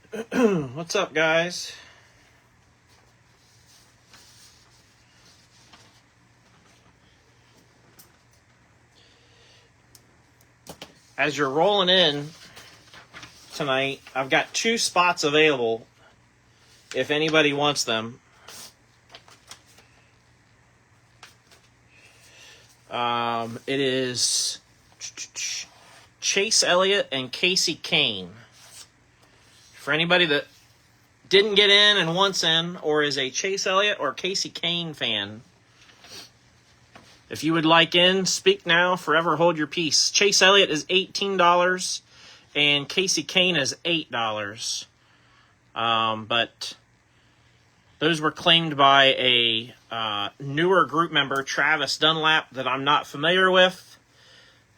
What's up, guys? As you're rolling in tonight, I've got 2 spots available if anybody wants them. It is Chase Elliott and Casey Kane. For anybody that didn't get in and wants in, or is a Chase Elliott or Casey Kane fan, if you would like in, speak now, forever hold your peace. Chase Elliott is $18 and Casey Kane is $8. But those were claimed by a newer group member, Travis Dunlap, that I'm not familiar with.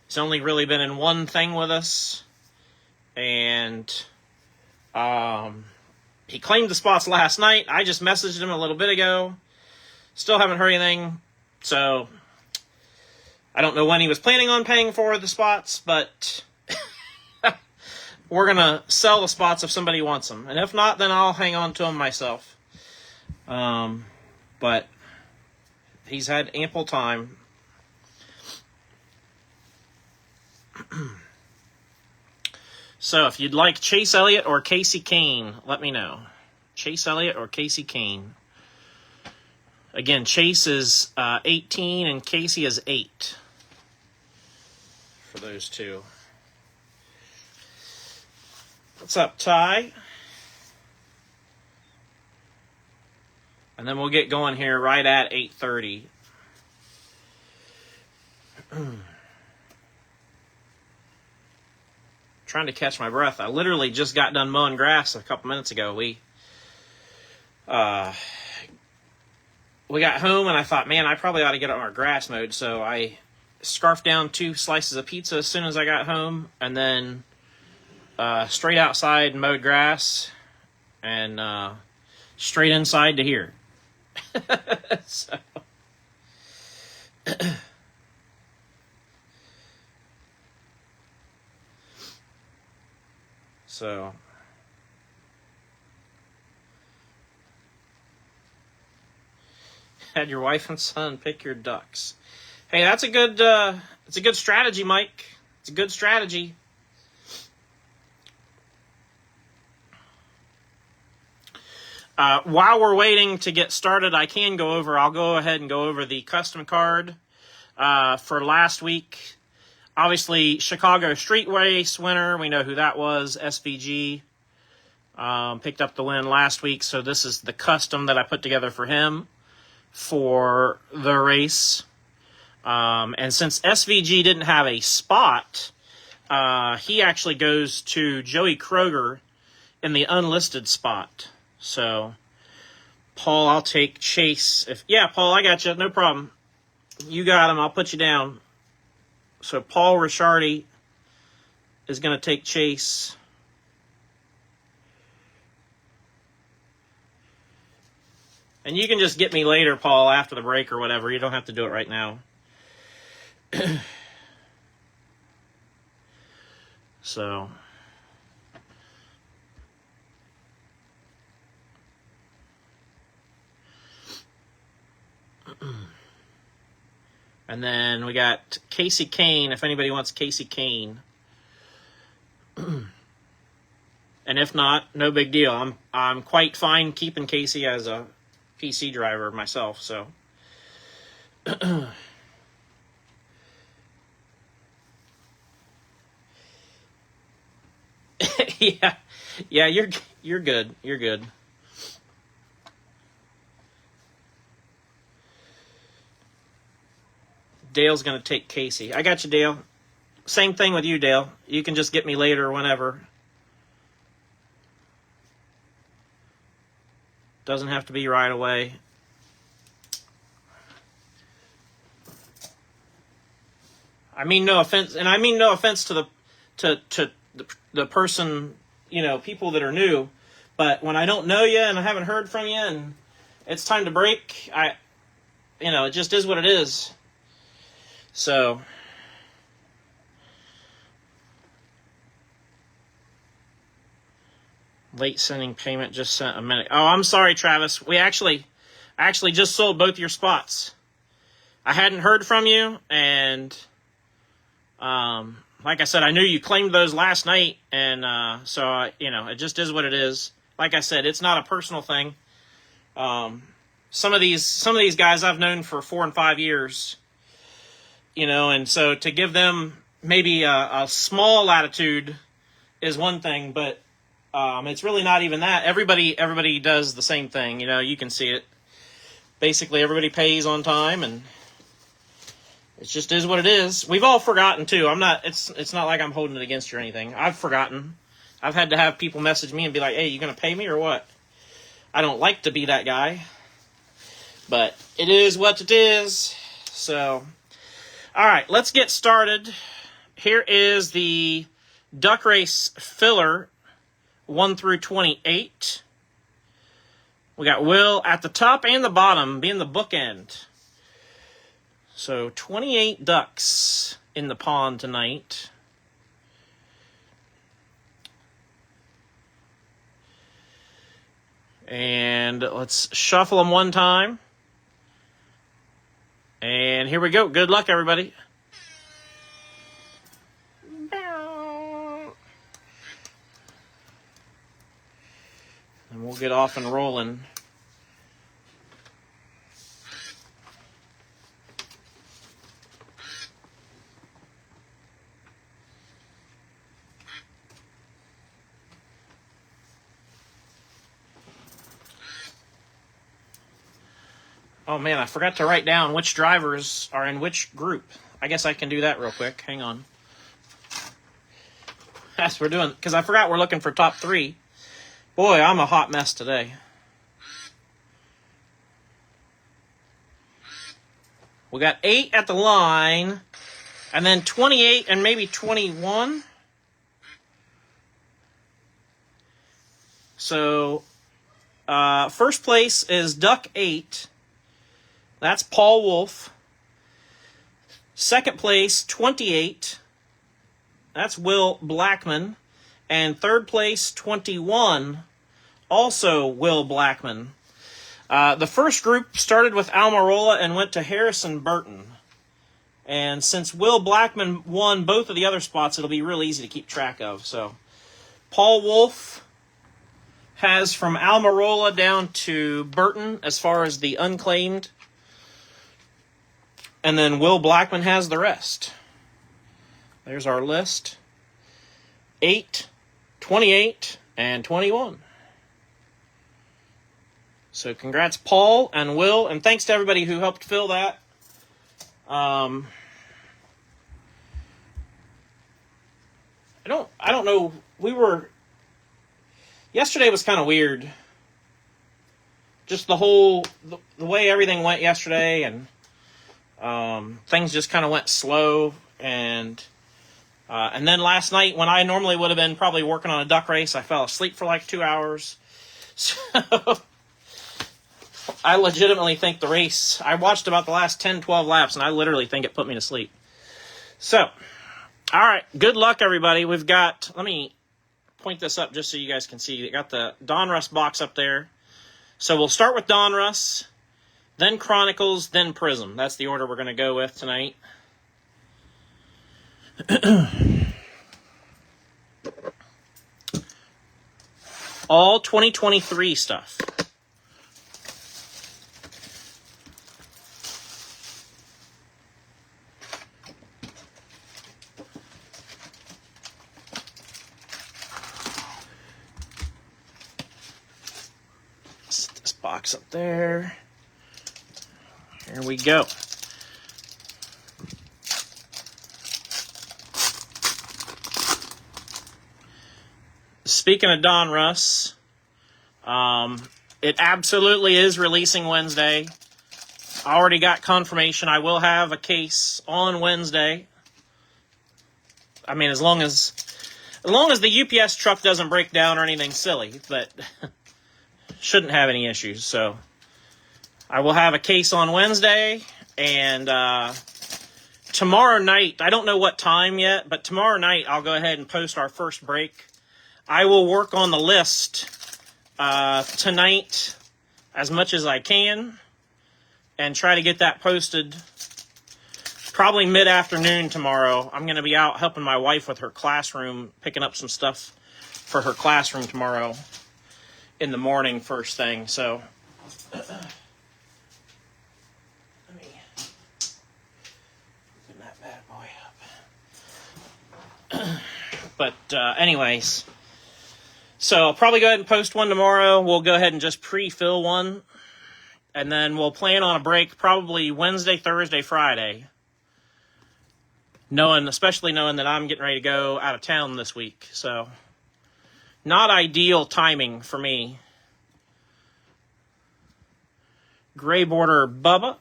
He's only really been in one thing with us. And he claimed the spots last night. I just messaged him a little bit ago. Still haven't heard anything. So I don't know when he was planning on paying for the spots, but we're going to sell the spots if somebody wants them. And if not, then I'll hang on to them myself. But he's had ample time. So if you'd like Chase Elliott or Casey Kane, let me know. Chase Elliott or Casey Kane. Again, Chase is 18 and Casey is 8 for those 2. What's up, Ty? And then we'll get going here right at 8:30. Trying to catch my breath. I literally just got done mowing grass a couple minutes ago. We got home and I thought, man, I probably ought to get on our grass mowed. So I scarfed down 2 slices of pizza as soon as I got home, and then straight outside and mowed grass, and straight inside to here. So So had your wife and son pick your ducks. Hey, that's a good it's a good strategy, Mike. It's a good strategy. While we're waiting to get started, I'll go ahead and go over the custom card for last week. Obviously, Chicago Street Race winner, we know who that was, SVG. Picked up the win last week, so this is the custom that I put together for him for the race. And since SVG didn't have a spot, he actually goes to Joey Kroger in the unlisted spot. So, Paul, I'll take Chase. Paul, I got you. No problem. You got him. I'll put you down. So, Paul Ricciardi is going to take Chase. And you can just get me later, Paul, after the break or whatever. You don't have to do it right now. So. And then we got Casey Kane, if anybody wants Casey Kane. And if not, no big deal. I'm quite fine keeping Casey as a PC driver myself, so. Yeah, you're good. You're good. Dale's going to take Casey. I got you, Dale. Same thing with you, Dale. You can just get me later or whenever. Doesn't have to be right away. I mean no offense, and I mean no offense to the person, people that are new, but when I don't know you and I haven't heard from you and it's time to break, it just is what it is. So, Late sending payment, just sent a minute. Oh, I'm sorry, Travis. We actually just sold both your spots. I hadn't heard from you, and like I said, I knew you claimed those last night, and so it just is what it is. Like I said, it's not a personal thing. Some of these guys I've known for 4 and 5 years, and so to give them maybe a small latitude is one thing, but it's really not even that. Everybody does the same thing. You can see it. Basically, everybody pays on time, and it just is what it is. We've all forgotten too. It's not like I'm holding it against you or anything. I've forgotten. I've had to have people message me and be like, "Hey, you gonna pay me or what?" I don't like to be that guy, but it is what it is. So, all right, let's get started. Here is the duck race filler 1 through 28. We got Will at the top and the bottom being the bookend. So 28 ducks in the pond tonight. And let's shuffle them one time. And here we go. Good luck, everybody. And we'll get off and rolling. Oh man, I forgot to write down which drivers are in which group. I guess I can do that real quick. Hang on. That's what we're doing, because I forgot we're looking for top 3. Boy, I'm a hot mess today. We got 8 at the line, and then 28 and maybe 21. So, first place is Duck 8. That's Paul Wolf. Second place, 28. That's Will Blackman. And third place, 21. Also Will Blackman. The first group started with Almirola and went to Harrison Burton. And since Will Blackman won both of the other spots, it'll be real easy to keep track of. So, Paul Wolf has from Almirola down to Burton as far as the unclaimed. And then Will Blackman has the rest. There's our list. 8, 28, and 21. So congrats, Paul and Will, and thanks to everybody who helped fill that. I don't know. Yesterday was kind of weird. Just the way everything went yesterday, and things just kind of went slow, and then last night, when I normally would have been probably working on a duck race, I fell asleep for like 2 hours. So I legitimately think the race, I watched about the last 10, 12 laps, and I literally think it put me to sleep. So, all right, good luck, everybody. We've got, let me point this up just so you guys can see. We got the Donruss box up there. So we'll start with Donruss, then Chronicles, then Prism. That's the order we're going to go with tonight. All 2023 stuff. Set this box up there. Here we go. Speaking of Donruss, it absolutely is releasing Wednesday. I already got confirmation. I will have a case on Wednesday. I mean, as long as the UPS truck doesn't break down or anything silly, but shouldn't have any issues. So I will have a case on Wednesday, and tomorrow night, I don't know what time yet, but tomorrow night I'll go ahead and post our first break. I will work on the list tonight as much as I can and try to get that posted probably mid-afternoon tomorrow. I'm going to be out helping my wife with her classroom, picking up some stuff for her classroom tomorrow in the morning first thing. So let me open that bad boy up. But anyways, so I'll probably go ahead and post one tomorrow. We'll go ahead and just pre-fill one. And then we'll plan on a break probably Wednesday, Thursday, Friday. Especially knowing that I'm getting ready to go out of town this week. So, not ideal timing for me. Gray border Bubba.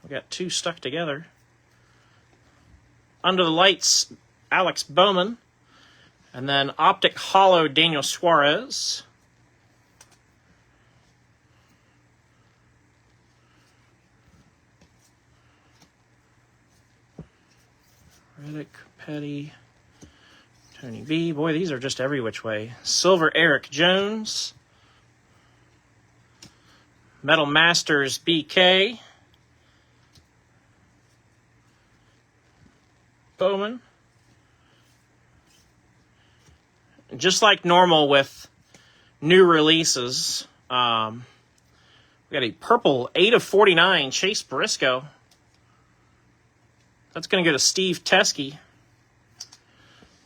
We got two stuck together. Under the lights, Alex Bowman. And then Optic Hollow, Daniel Suarez. Reddick, Petty, Tony V. Boy, these are just every which way. Silver, Eric Jones. Metal Masters, BK. Bowman. Just like normal with new releases, we got a purple 8/49 Chase Briscoe. That's going to go to Steve Teskey.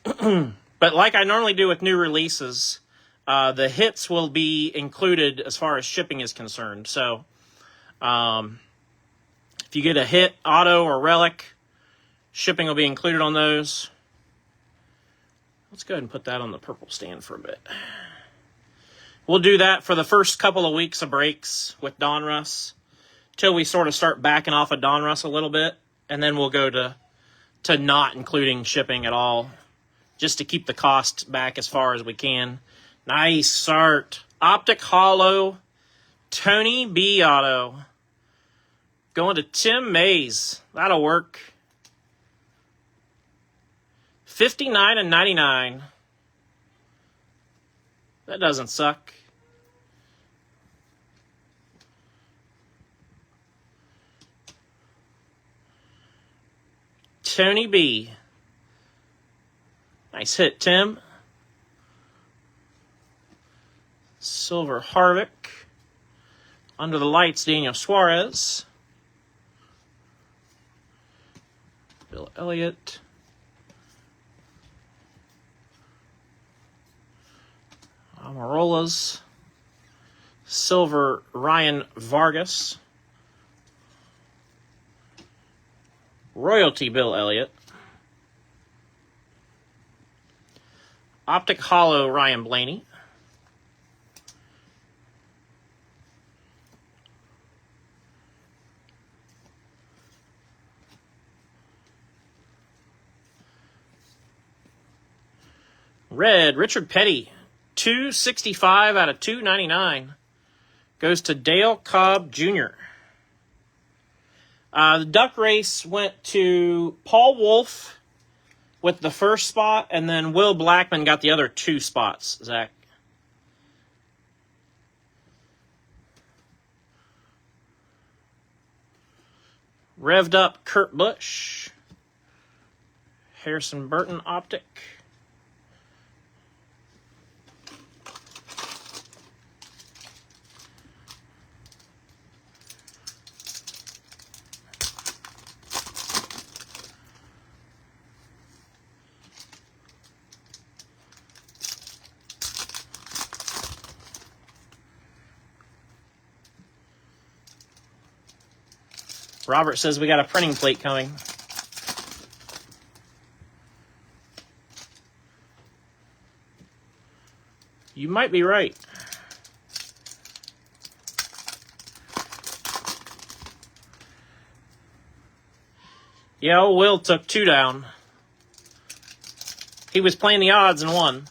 But like I normally do with new releases, the hits will be included as far as shipping is concerned. So if you get a hit, auto, or relic, shipping will be included on those. Let's go ahead and put that on the purple stand for a bit. We'll do that for the first couple of weeks of breaks with Donruss till we sort of start backing off of Donruss a little bit. And then we'll go to not including shipping at all, just to keep the cost back as far as we can. Nice art. Optic Hollow, Tony B. Auto. Going to Tim Mays. That'll work. 59/99. That doesn't suck. Tony B. Nice hit, Tim. Silver Harvick. Under the lights, Daniel Suarez. Bill Elliott. Amarolas. Silver Ryan Vargas. Royalty Bill Elliott. Optic Hollow Ryan Blaney. Red Richard Petty. 265 out of 299. Goes to Dale Cobb Jr. The duck race went to Paul Wolf with the first spot, and then Will Blackman got the other two spots, Zach. Revved up Kurt Busch. Harrison Burton Optic. Robert says we got a printing plate coming. You might be right. Yeah, old Will took 2 down. He was playing the odds and won.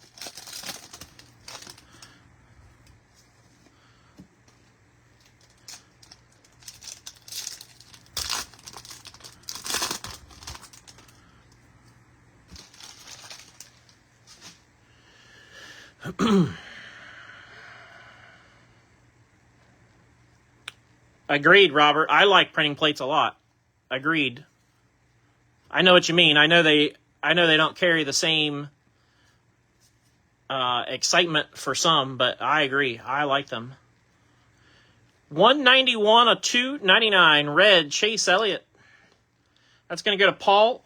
Agreed, Robert. I like printing plates a lot. Agreed. I know what you mean. I know they don't carry the same excitement for some, but I agree. I like them. 191 of 299 red Chase Elliott. That's going to go to Paul.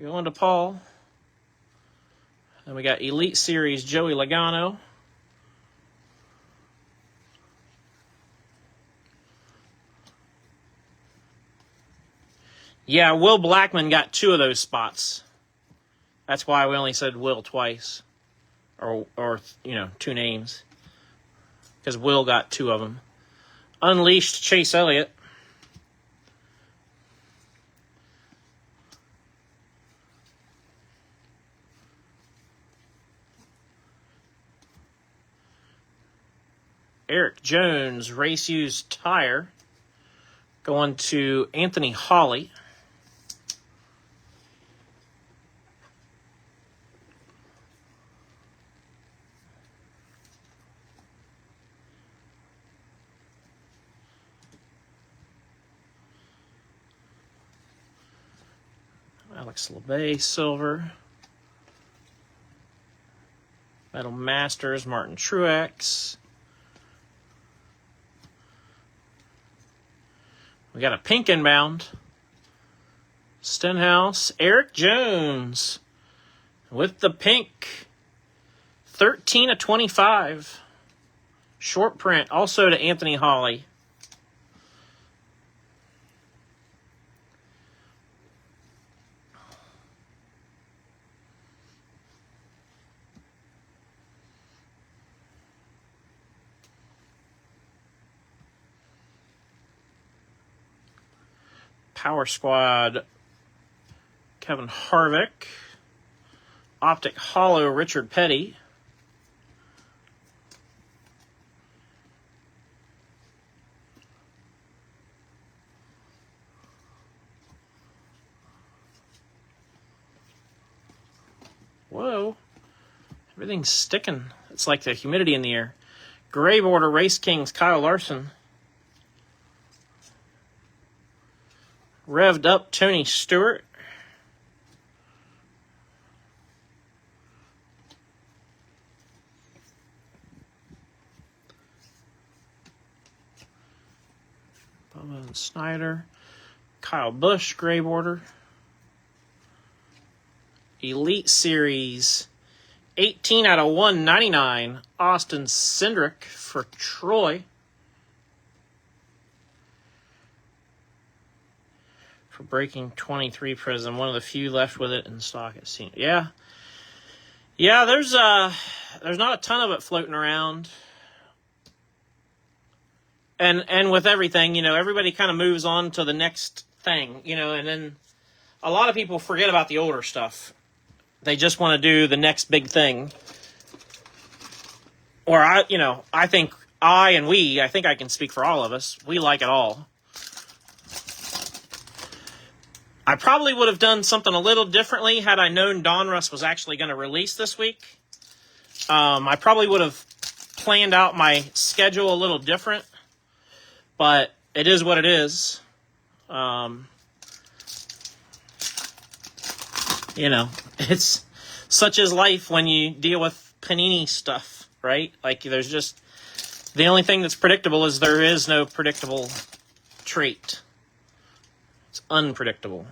Going to Paul. And we got Elite Series Joey Logano. Yeah, Will Blackman got 2 of those spots. That's why we only said Will twice. Or 2 names. Because Will got 2 of them. Unleashed Chase Elliott. Eric Jones, race used tire, going to Anthony Hawley. Alex LeBay, silver. Metal Masters, Martin Truex. We got a pink inbound. Stenhouse, Eric Jones with the pink. 13 of 25. Short print, also to Anthony Hawley. Power Squad, Kevin Harvick. Optic Hollow, Richard Petty. Whoa. Everything's sticking. It's like the humidity in the air. Gray border, Race Kings, Kyle Larson. Revved up, Tony Stewart. Bubba and Snyder. Kyle Busch, gray border. Elite Series, 18 out of 199. Austin Cindric for Troy. For breaking 23 Prism, one of the few left with it in stock. It seems. Yeah, there's not a ton of it floating around. And with everything, everybody kind of moves on to the next thing, and then a lot of people forget about the older stuff. They just want to do the next big thing. Or I think I think I can speak for all of us. We like it all. I probably would have done something a little differently had I known Donruss was actually going to release this week. I probably would have planned out my schedule a little different, but it is what it is. It's such is life when you deal with Panini stuff, right? Like, there's just, the only thing that's predictable is there is no predictable trait. It's unpredictable.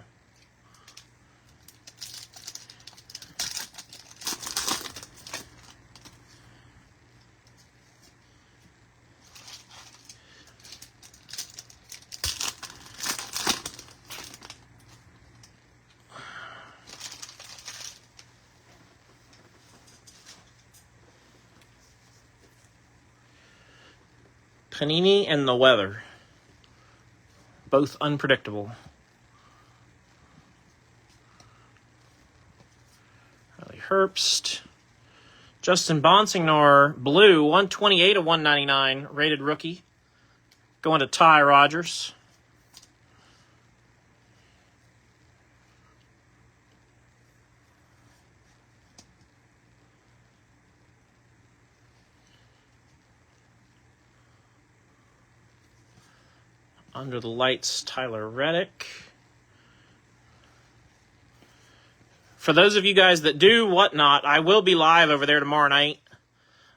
Panini and the weather. Both unpredictable. Riley Herbst. Justin Bonsignor, blue, 128 of 199, rated rookie. Going to Ty Rogers. Under the Lights, Tyler Reddick. For those of you guys that do whatnot, I will be live over there tomorrow night.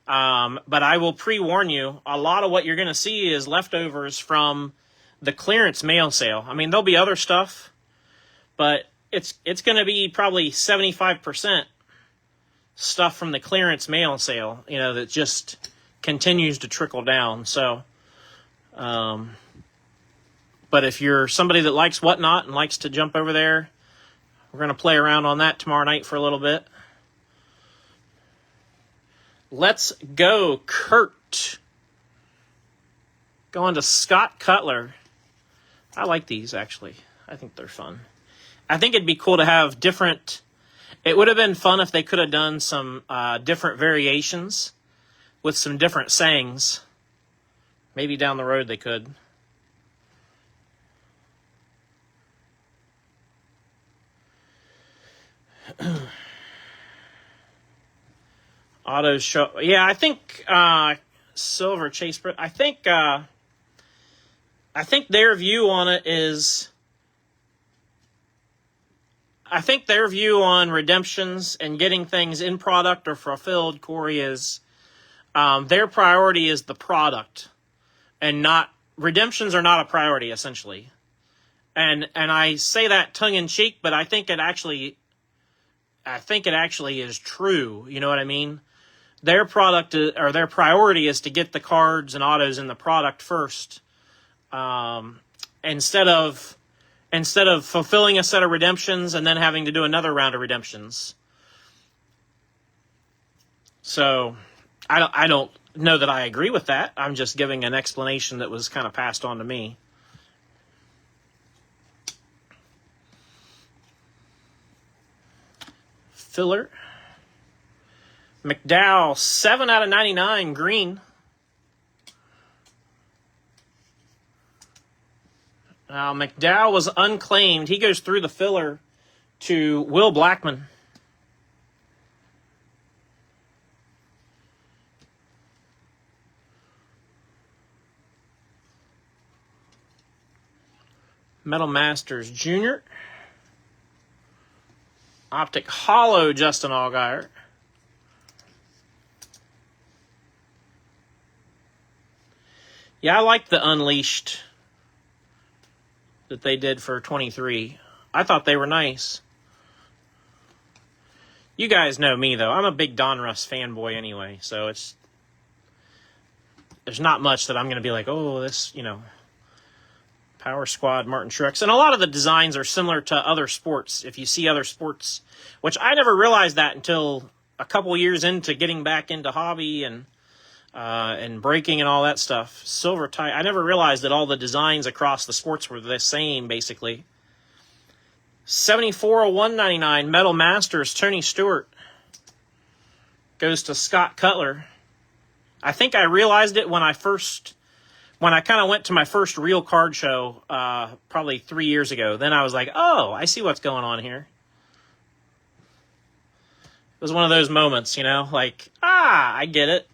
But I will pre-warn you, a lot of what you're going to see is leftovers from the clearance mail sale. I mean, there'll be other stuff, but it's going to be probably 75% stuff from the clearance mail sale, you know, that just continues to trickle down. So, but if you're somebody that likes whatnot and likes to jump over there, we're going to play around on that tomorrow night for a little bit. Let's go, Kurt. Going to Scott Cutler. I like these, actually. I think they're fun. I think it'd be cool to have different... It would have been fun if they could have done some different variations with some different sayings. Maybe down the road they could. Autos show. Yeah, I think Silver Chase. I think their view on it is. I think their view on redemptions and getting things in product or fulfilled, Corey, is their priority is the product, and not redemptions are not a priority essentially. And I say that tongue in cheek, but I think it actually is true. You know what I mean? Their product or their priority is to get the cards and autos in the product first, instead of fulfilling a set of redemptions and then having to do another round of redemptions. So I don't know that I agree with that. I'm just giving an explanation that was kind of passed on to me. Filler. McDowell, 7 out of 99, green. Now, McDowell was unclaimed. He goes through the filler to Will Blackman. Metal Masters Jr. Optic Hollow, Justin Allgaier. Yeah, I like the Unleashed that they did for 23. I thought they were nice. You guys know me, though. I'm a big Donruss fanboy anyway, so there's not much that I'm going to be like, oh, this, you know, Power Squad, Martin Truex. And a lot of the designs are similar to other sports. If you see other sports, which I never realized that until a couple years into getting back into hobby and breaking and all that stuff. Silver tie. I never realized that all the designs across the sports were the same, basically. 74 of 199 Metal Masters, Tony Stewart. Goes to Scott Cutler. I think I realized it when I kind of went to my first real card show, probably 3 years ago. Then I was like, oh, I see what's going on here. It was one of those moments, you know, like, I get it.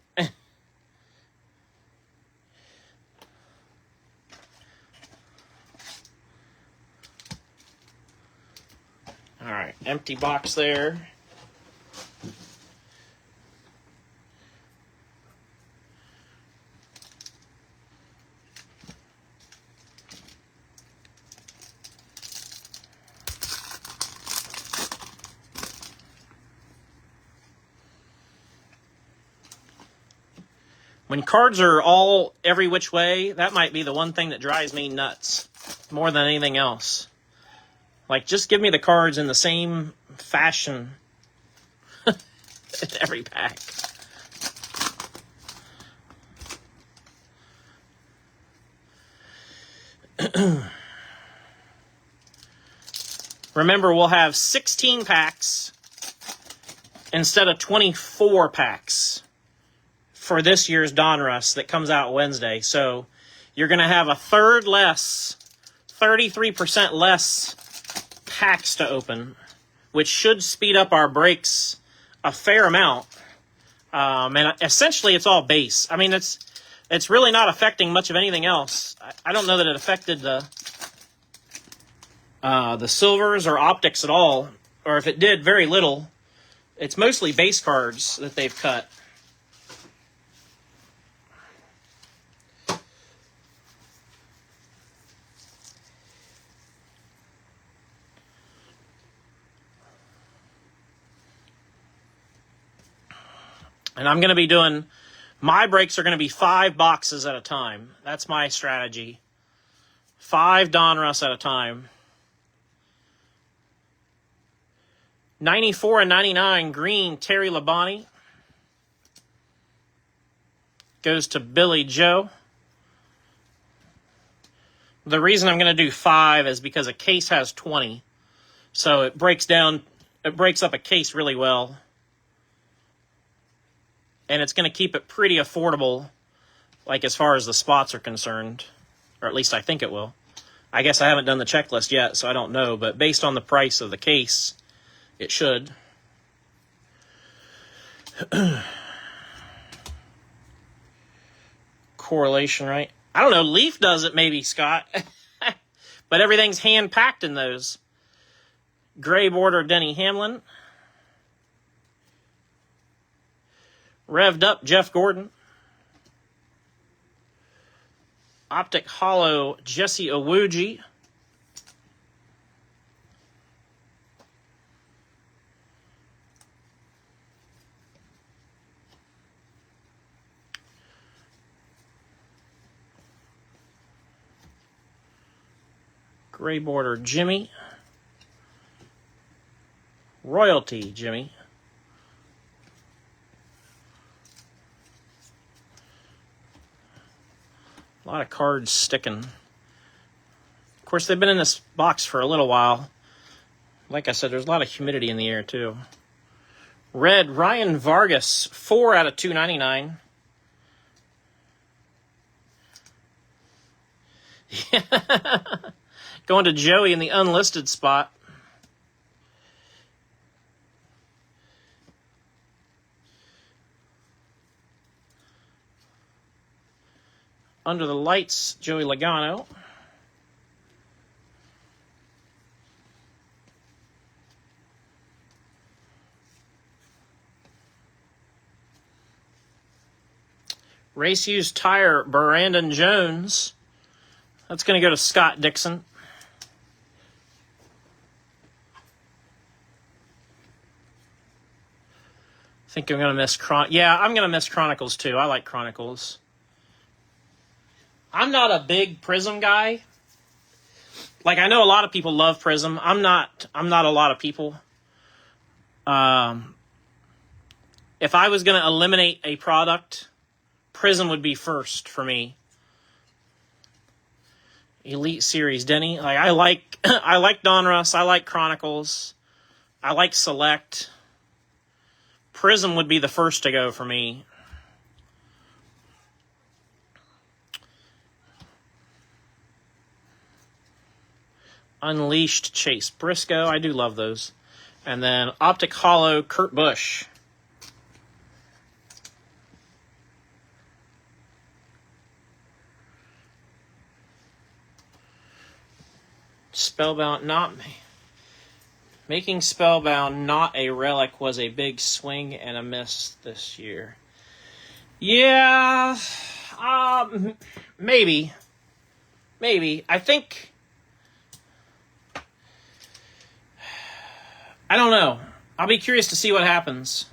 All right, empty box there. When cards are all every which way, that might be the one thing that drives me nuts more than anything else. Like, just give me the cards in the same fashion in every pack. Remember, we'll have 16 packs instead of 24 packs for this year's Donruss that comes out Wednesday. So you're going to have a third less, 33% less packs to open, which should speed up our breaks a fair amount. And essentially, it's all base. I mean, it's really not affecting much of anything else. I don't know that it affected the silvers or optics at all, or if it did, very little. It's mostly base cards that they've cut. And I'm going to be doing, my breaks are going to be 5 boxes at a time. That's my strategy. 5 Donruss at a time. 94 and 99 green Terry Labonte. Goes to Billy Joe. The reason I'm going to do 5 is because a case has 20. So it breaks up a case really well. And it's going to keep it pretty affordable, like as far as the spots are concerned. Or at least I think it will. I guess I haven't done the checklist yet, so I don't know. But based on the price of the case, it should. Correlation, right? I don't know. Leaf does it maybe, Scott. But everything's hand-packed in those. Gray border Denny Hamlin. Revved up Jeff Gordon. Optic Hollow Jesse Owuji. Gray border Jimmy. Royalty Jimmy. A lot of cards sticking. Of course, they've been in this box for a little while. Like I said, there's a lot of humidity in the air, too. Red, Ryan Vargas, 4 out of 299. Going to Joey in the unlisted spot. Under the lights, Joey Logano. Race used tire, Brandon Jones. That's going to go to Scott Dixon. I think I'm going to miss I'm going to miss Chronicles too. I like Chronicles. I'm not a big Prism guy. Like, I know a lot of people love Prism. I'm not a lot of people. If I was going to eliminate a product, Prism would be first for me. Elite Series Denny. Like, I like Donruss. I like Chronicles. I like Select. Prism would be the first to go for me. Unleashed Chase Briscoe. I do love those. And then Optic Hollow Kurt Busch. Spellbound, making Spellbound not a relic was a big swing and a miss this year. Yeah, maybe. I think, I don't know. I'll be curious to see what happens.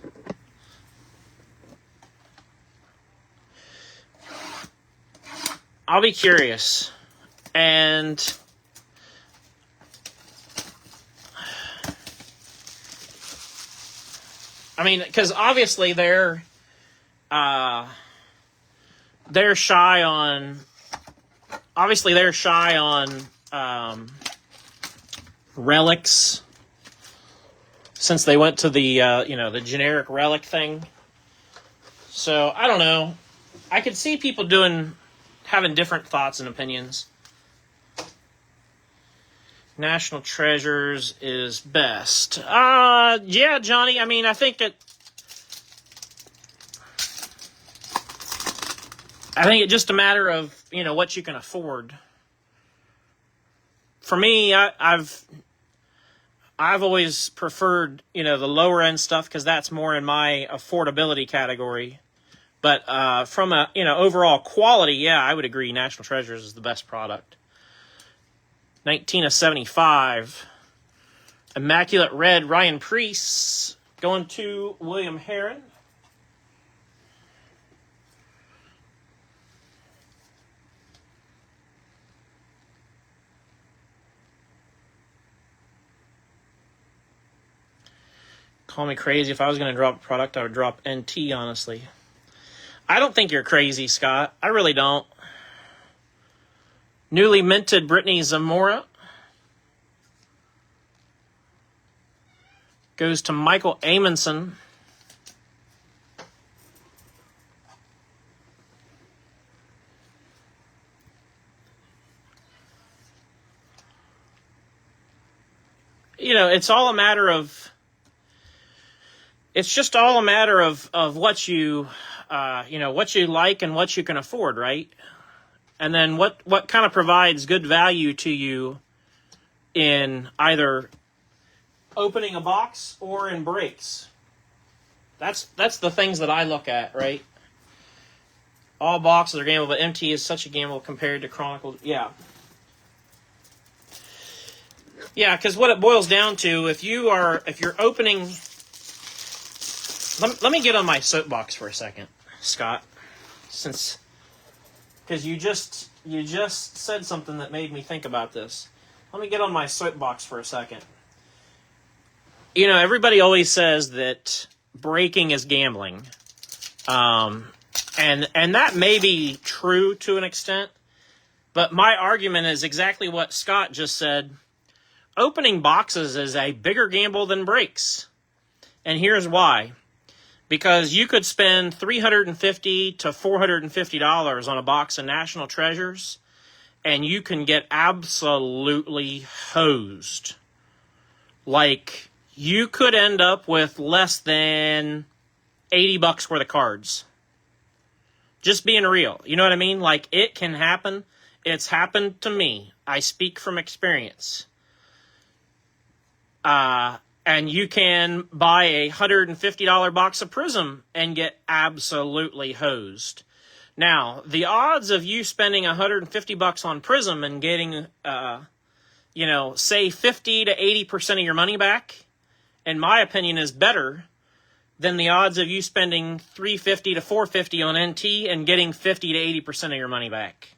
I'll be curious. And I mean, because obviously they're shy on. Obviously, they're shy on relics since they went to the the generic relic thing. So I don't know. I could see people doing having different thoughts and opinions. National Treasures is best. Yeah, Johnny. I mean, I think it just a matter of, what you can afford. For me, I've always preferred, the lower end stuff because that's more in my affordability category. But from a, overall quality, yeah, I would agree National Treasures is the best product. 1975, Immaculate Red, Ryan Preece, going to William Heron. Call me crazy. If I was going to drop a product, I would drop NT, honestly. I don't think you're crazy, Scott. I really don't. Newly minted Brittany Zamora goes to Michael Amundsen. It's all a matter of. It's just all a matter of what you, what you like and what you can afford, right? And then what kind of provides good value to you in either opening a box or in breaks. That's the things that I look at, right? All boxes are gamble, but MT is such a gamble compared to Chronicle. Yeah. Yeah, because what it boils down to, if you're opening... Let me get on my soapbox for a second, Scott, because you just said something that made me think about this. Let me get on my soapbox for a second. Everybody always says that breaking is gambling, and that may be true to an extent, but my argument is exactly what Scott just said. Opening boxes is a bigger gamble than breaks, and here's why. Because you could spend $350 to $450 on a box of National Treasures, and you can get absolutely hosed. Like, you could end up with less than $80 worth of cards. Just being real. You know what I mean? Like, it can happen. It's happened to me. I speak from experience. And you can buy a $150 box of Prism and get absolutely hosed. Now, the odds of you spending $150 on Prism and getting, say 50 to 80% of your money back, in my opinion, is better than the odds of you spending $350 to $450 on NT and getting 50 to 80% of your money back.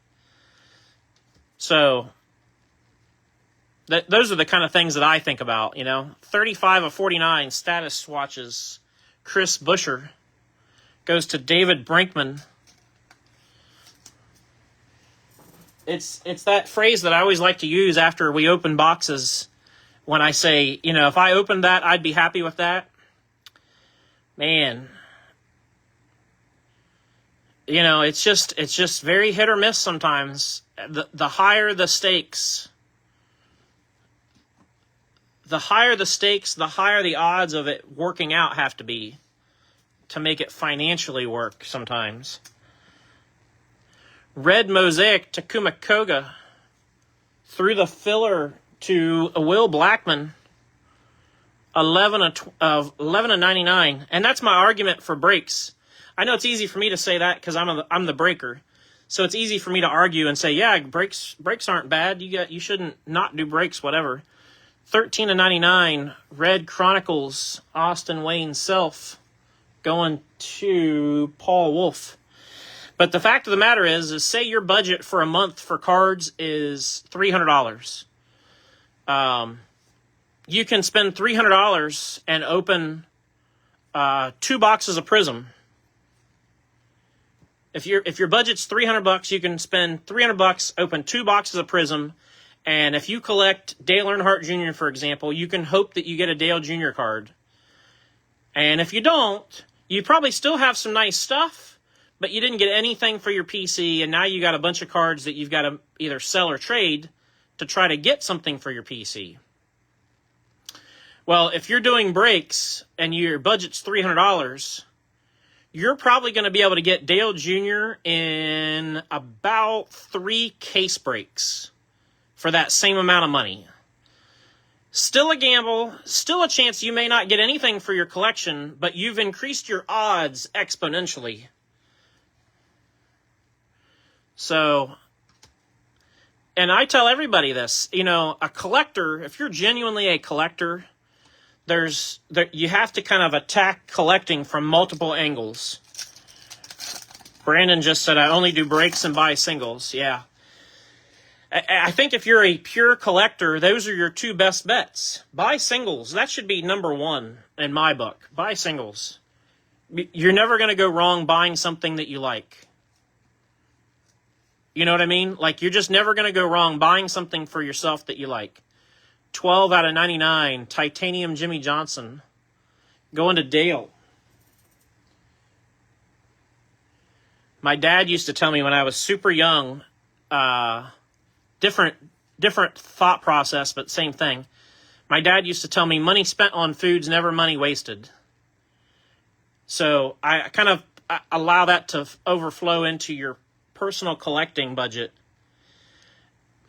So... those are the kind of things that I think about, 35 of 49 status swatches. Chris Buescher goes to David Brinkman. It's that phrase that I always like to use after we open boxes when I say, if I opened that, I'd be happy with that. Man. It's just very hit or miss sometimes. The higher the stakes... The higher the stakes, the higher the odds of it working out have to be to make it financially work sometimes. Red Mosaic, Takuma Koga, through the filler to Will Blackman, 11 of 99. And that's my argument for breaks. I know it's easy for me to say that because I'm the breaker. So it's easy for me to argue and say, yeah, breaks aren't bad. You shouldn't not do breaks, whatever. 13 of 99, Red Chronicles, Austin Wayne Self, going to Paul Wolf. But the fact of the matter is say your budget for a month for cards is $300. You can spend $300 and open 2 boxes of Prism. If your budget's $300, you can spend $300, open 2 boxes of Prism. And if you collect Dale Earnhardt Jr., for example, you can hope that you get a Dale Jr. card. And if you don't, you probably still have some nice stuff, but you didn't get anything for your PC, and now you got a bunch of cards that you've got to either sell or trade to try to get something for your PC. Well, if you're doing breaks and your budget's $300, you're probably going to be able to get Dale Jr. in about 3 case breaks for that same amount of money. Still a gamble, still a chance you may not get anything for your collection, but you've increased your odds exponentially. So, and I tell everybody this, a collector, if you're genuinely a collector, you have to kind of attack collecting from multiple angles. Brandon just said, I only do breaks and buy singles. Yeah. I think if you're a pure collector, those are your 2 best bets. Buy singles. That should be number 1 in my book. Buy singles. You're never going to go wrong buying something that you like. You know what I mean? Like, you're just never going to go wrong buying something for yourself that you like. 12 out of 99, Titanium Jimmy Johnson. Going to Dale. My dad used to tell me when I was super young, different thought process, but same thing. My dad used to tell me money spent on food's never money wasted. So I kind of allow that to overflow into your personal collecting budget.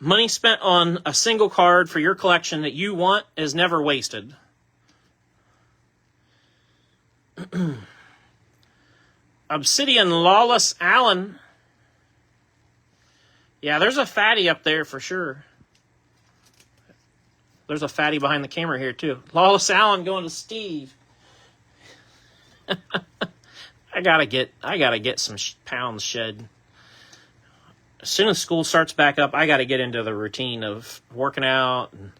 Money spent on a single card for your collection that you want is never wasted. Obsidian Lawless Allen. Yeah, there's a fatty up there for sure. There's a fatty behind the camera here too. Lawless Allen going to Steve. I gotta get some pounds shed. As soon as school starts back up, I gotta get into the routine of working out and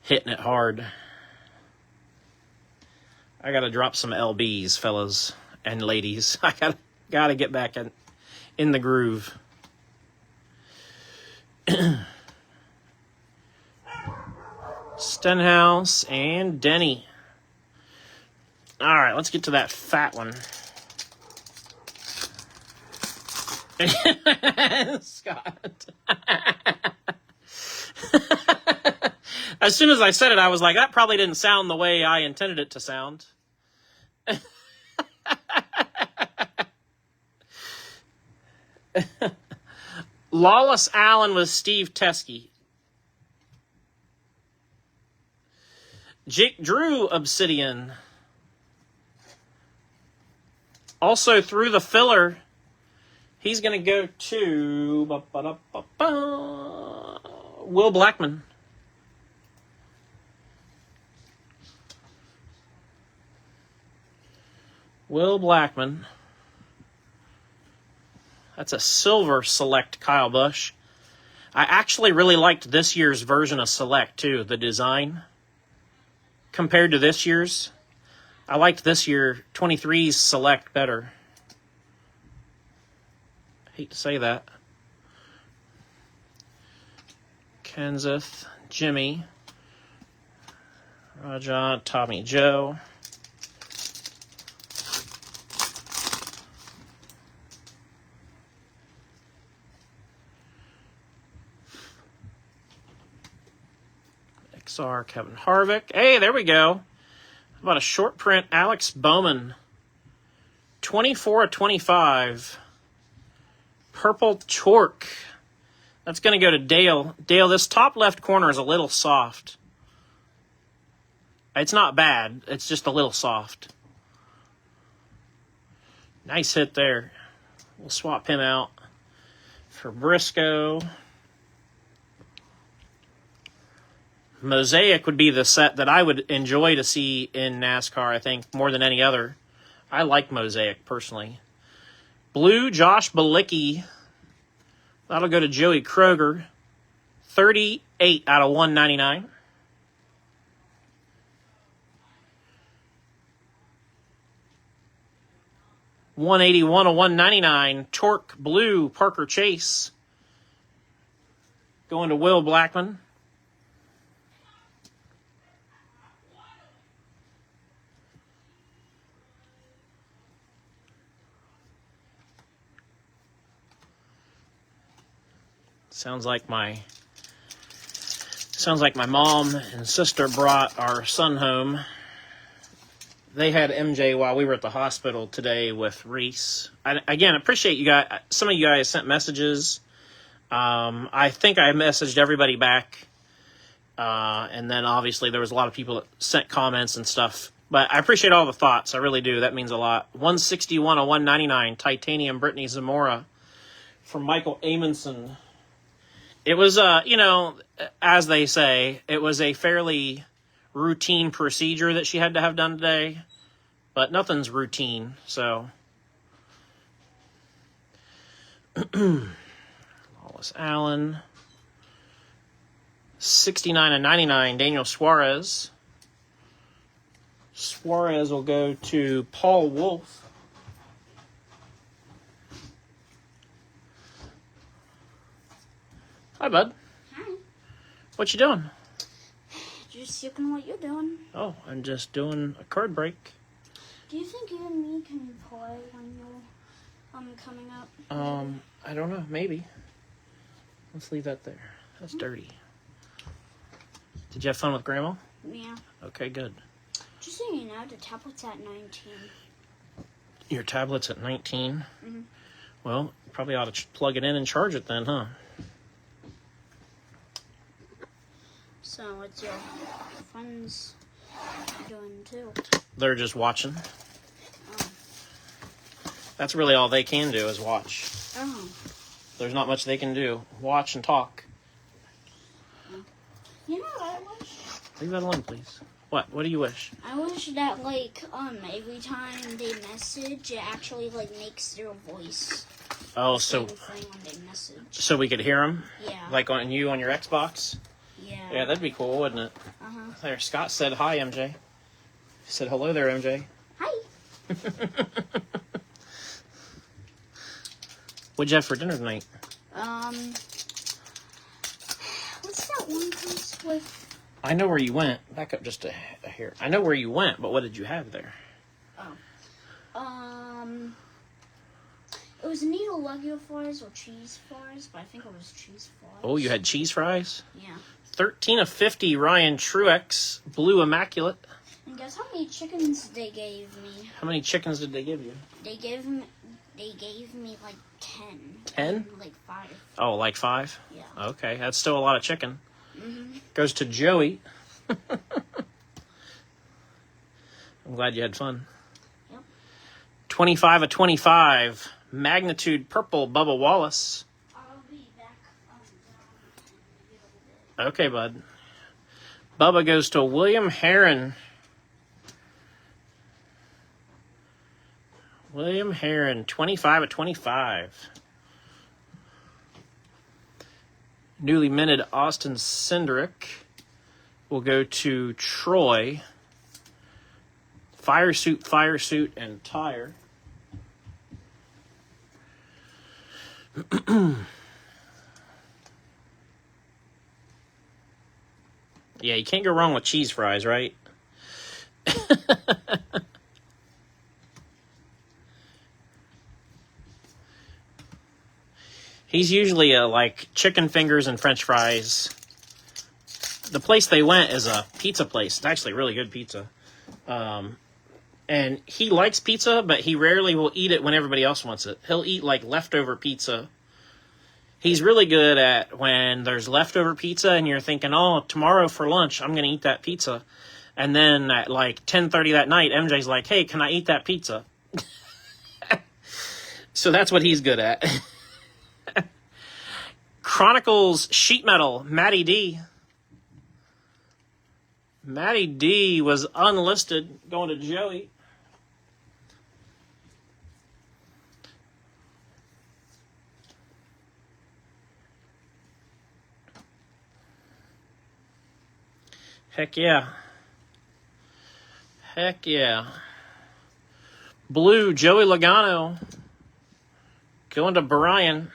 hitting it hard. I gotta drop some LBs, fellas and ladies. I gotta get back in the groove. Stenhouse and Denny. All right, let's get to that fat one. Scott. As soon as I said it, I was like, that probably didn't sound the way I intended it to sound. Lawless Allen with Steve Teskey. Jake Drew Obsidian. Also through the filler, he's going to go to Will Blackman. Will Blackman. That's a silver Select Kyle Busch. I actually really liked this year's version of Select, too, the design. Compared to this year's, I liked this year 23's Select better. Hate to say that. Kenseth, Jimmy, Raja, Tommy Joe. XR, Kevin Harvick. Hey, there we go. How about a short print Alex Bowman? 24/25. Purple Torque. That's going to go to Dale. Dale, this top left corner is a little soft. It's not bad. It's just a little soft. Nice hit there. We'll swap him out for Briscoe. Mosaic would be the set that I would enjoy to see in NASCAR, I think, more than any other. I like Mosaic, personally. Blue, Josh Bilicki. That'll go to Joey Kroger. 38 out of 199. $181 of 199. Torque Blue, Parker Chase. Going to Will Blackman. Sounds like my mom and sister brought our son home. They had MJ while we were at the hospital today with Reese. Again, appreciate you guys. Some of you guys sent messages. I think I messaged everybody back. And then obviously there was a lot of people that sent comments and stuff. But I appreciate all the thoughts. I really do. That means a lot. 161 of 199, Titanium Brittany Zamora from Michael Amundsen. It was, as they say, it was a fairly routine procedure that she had to have done today. But nothing's routine, so. Wallace Allen. 69 and 99, Daniel Suarez. Suarez will go to Paul Wolf. Hi, bud. Hi. What you doing? Just looking what you're doing. Oh, I'm just doing a card break. Do you think you and me can play when you're coming up? I don't know. Maybe. Let's leave that there. That's dirty. Did you have fun with Grandma? Yeah. Okay, good. Just so you know, the tablet's at 19. Your tablet's at 19? Mm-hmm. Well, you probably ought to plug it in and charge it then, huh? So, what's your friends doing too? They're just watching. Oh. That's really all they can do is watch. Oh. There's not much they can do. Watch and talk. You know what I wish? Leave that alone, please. What? What do you wish? I wish that, every time they message, it actually, makes their voice. Oh, Same thing when they message. so we could hear them? Yeah. Like on your Xbox? Yeah. Yeah, that'd be cool, wouldn't it? Uh-huh. There, Scott said hi, MJ. He said hello there, MJ. Hi. What'd you have for dinner tonight? What's that one place with? I know where you went. Back up just a hair. I know where you went, but what did you have there? It was needle Wagyu fries or cheese fries, but I think it was cheese fries. Oh, you had cheese fries? Yeah. 13 of 50, Ryan Truex, Blue Immaculate. And guess how many chickens they gave me? How many chickens did they give you? They gave me 10. 10? 5. Oh, like 5? Yeah. Okay, that's still a lot of chicken. Mm-hmm. Goes to Joey. I'm glad you had fun. Yep. 25 of 25, Magnitude Purple, Bubba Wallace. I'll be back down in a little bit. Okay, bud. Bubba goes to William Heron. William Heron, 25 of 25. Newly minted Austin Cindric will go to Troy. Fire suit, and tire. Yeah, you can't go wrong with cheese fries, right? He's usually like chicken fingers and French fries. The place they went is a pizza place. It's actually really good pizza. And he likes pizza, but he rarely will eat it when everybody else wants it. He'll eat like leftover pizza. He's really good at when there's leftover pizza and you're thinking, oh, tomorrow for lunch, I'm going to eat that pizza. And then at like 10:30 that night, MJ's like, hey, can I eat that pizza? So that's what he's good at. Chronicles Sheet Metal, Matty D. Matty D was unlisted, going to Joey. Heck yeah. Heck yeah. Blue, Joey Logano. Going to Brian.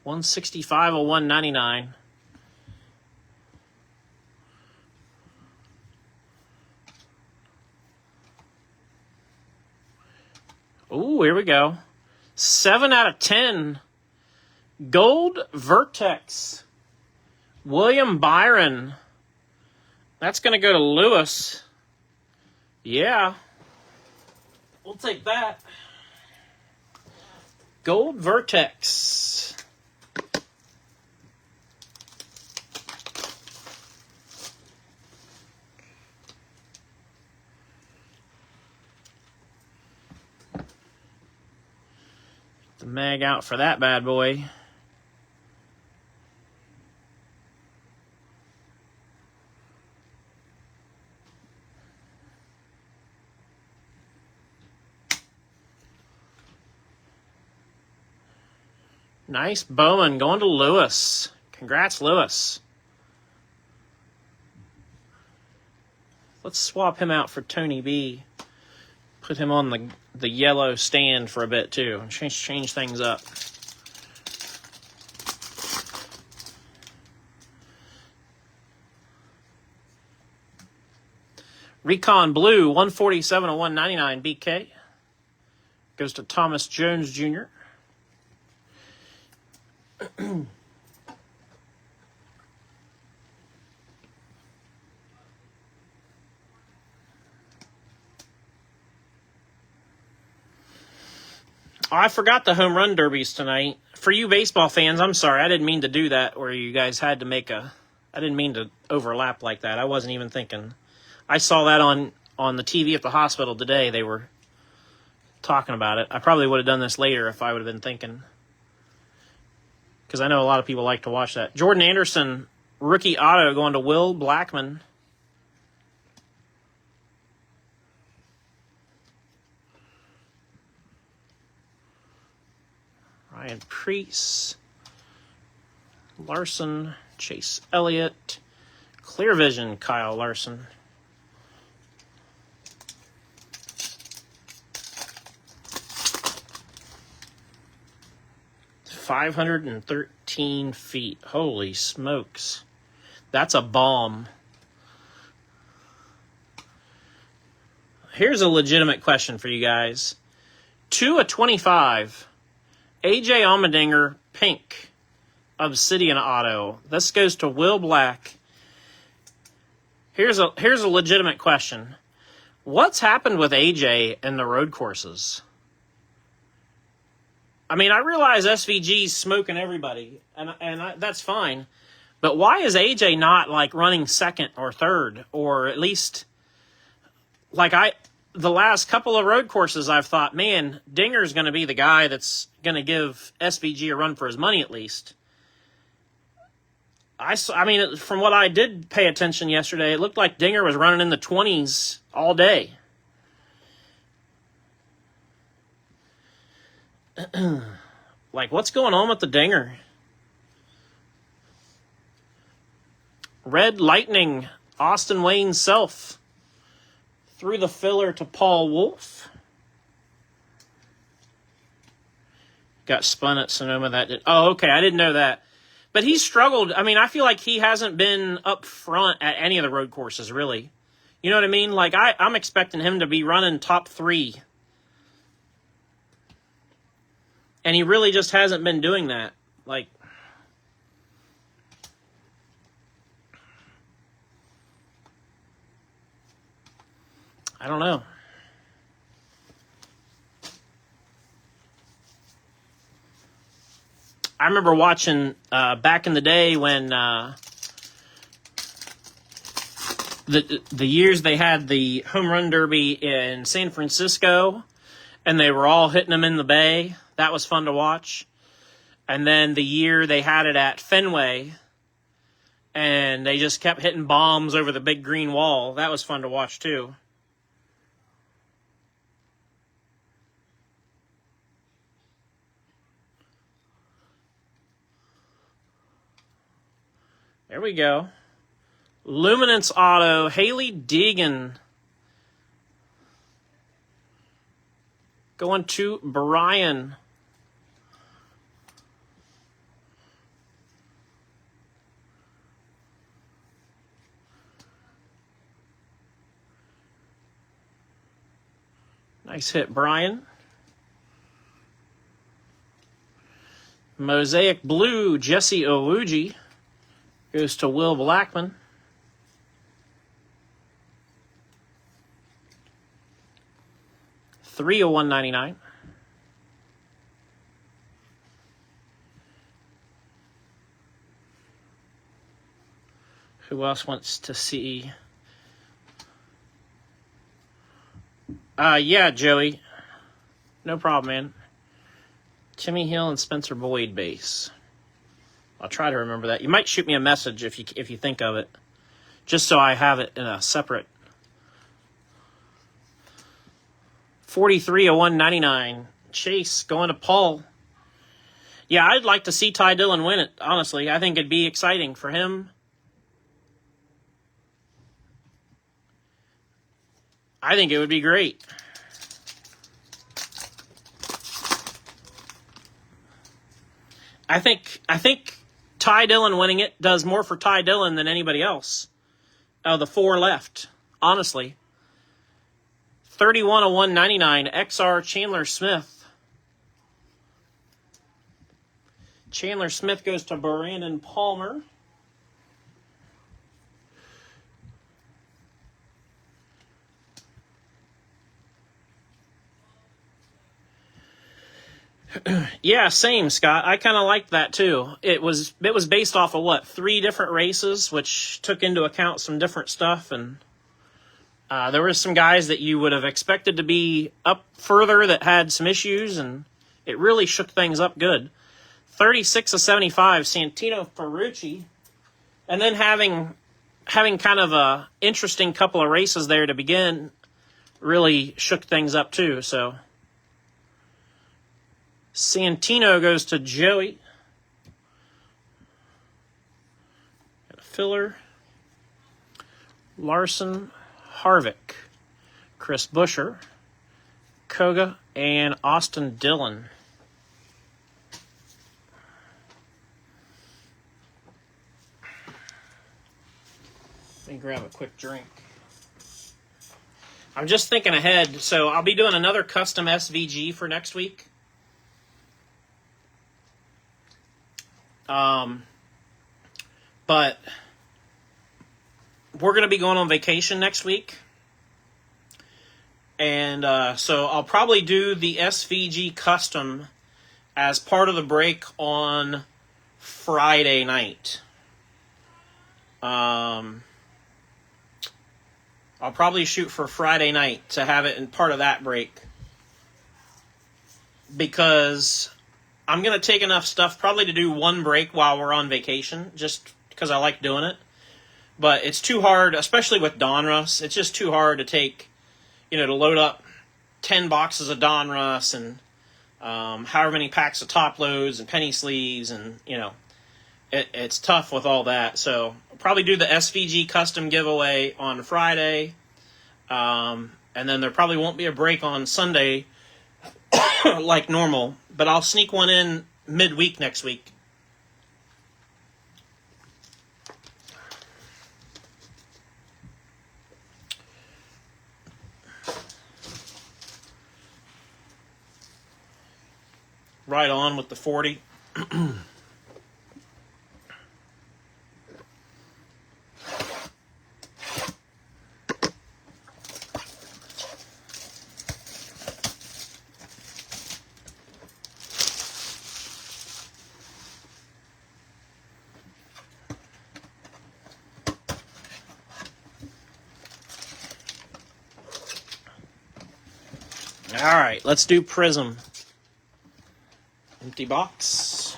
$165 or $199. Ooh, here we go. 7 out of 10. Gold Vertex. William Byron. That's going to go to Lewis. Yeah. We'll take that. Gold Vertex. The mag out for that bad boy. Nice Bowman going to Lewis. Congrats, Lewis. Let's swap him out for Tony B. Put him on the yellow stand for a bit, too. Change things up. Recon Blue, 147 of 199 BK. Goes to Thomas Jones Jr. Oh, I forgot the home run derbies tonight. For you baseball fans, I'm sorry. I didn't mean to do that where you guys had to make a... I didn't mean to overlap like that. I wasn't even thinking. I saw that on the TV at the hospital today. They were talking about it. I probably would have done this later if I would have been thinking. Because I know a lot of people like to watch that. Jordan Anderson, rookie auto going to Will Blackman. Ryan Preece, Larson, Chase Elliott, Clear Vision, Kyle Larson. $513 feet. Holy smokes. That's a bomb. Here's a legitimate question for you guys. 2 of 25. AJ Allmendinger, pink, Obsidian auto. This goes to Will Black. Here's a legitimate question. What's happened with AJ in the road courses? I mean, I realize SVG's smoking everybody, and that's fine. But why is AJ not, like, running second or third? Or at least, like, the last couple of road courses I've thought, man, Dinger's going to be the guy that's going to give SVG a run for his money at least. I mean, from what I did pay attention yesterday, it looked like Dinger was running in the 20s all day. Like, what's going on with the Dinger? Red Lightning, Austin Wayne Self. Through the filler to Paul Wolf. Got spun at Sonoma. Oh, okay. I didn't know that. But he struggled. I mean, I feel like he hasn't been up front at any of the road courses, really. You know what I mean? Like, I'm expecting him to be running top 3. And he really just hasn't been doing that. Like, I don't know. I remember watching back in the day when the years they had the home run derby in San Francisco, and they were all hitting them in the bay. That was fun to watch. And then the year they had it at Fenway, and they just kept hitting bombs over the big green wall. That was fun to watch too. There we go. Luminance Auto, Haley Deegan. Going to Brian. Nice hit, Brian. Mosaic Blue, Jesse Owuji goes to Will Blackman. Three of 199. Who else wants to see? Yeah, Joey. No problem, man. Timmy Hill and Spencer Boyd base. I'll try to remember that. You might shoot me a message if you think of it, just so I have it in a separate. 43 of 199. Chase going to Paul. Yeah, I'd like to see Ty Dillon win it, honestly. I think it'd be exciting for him. I think it would be great. I think Ty Dillon winning it does more for Ty Dillon than anybody else. The four left, honestly. 31 of 199, XR Chandler Smith. Chandler Smith goes to Brandon Palmer. Yeah, same, Scott. I kind of liked that too. It was based off of what, 3 different races, which took into account some different stuff, and there were some guys that you would have expected to be up further that had some issues, and it really shook things up good. 36 of 75, Santino Ferrucci, and then having kind of a interesting couple of races there to begin really shook things up too. So Santino goes to Joey. Got a filler. Larson, Harvick, Chris Buescher, Koga, and Austin Dillon. Let me grab a quick drink. I'm just thinking ahead, so I'll be doing another custom SVG for next week. But we're going to be going on vacation next week. And so I'll probably do the SVG custom as part of the break on Friday night. I'll probably shoot for Friday night to have it in part of that break. Because I'm going to take enough stuff probably to do one break while we're on vacation, just because I like doing it. But it's too hard, especially with Donruss. It's just too hard to take, to load up 10 boxes of Donruss and however many packs of top loads and penny sleeves, and, it's tough with all that. So I'll probably do the SVG custom giveaway on Friday. And then there probably won't be a break on Sunday like normal, but I'll sneak one in midweek next week. Right on with the 40. All right, let's do Prism. Empty box.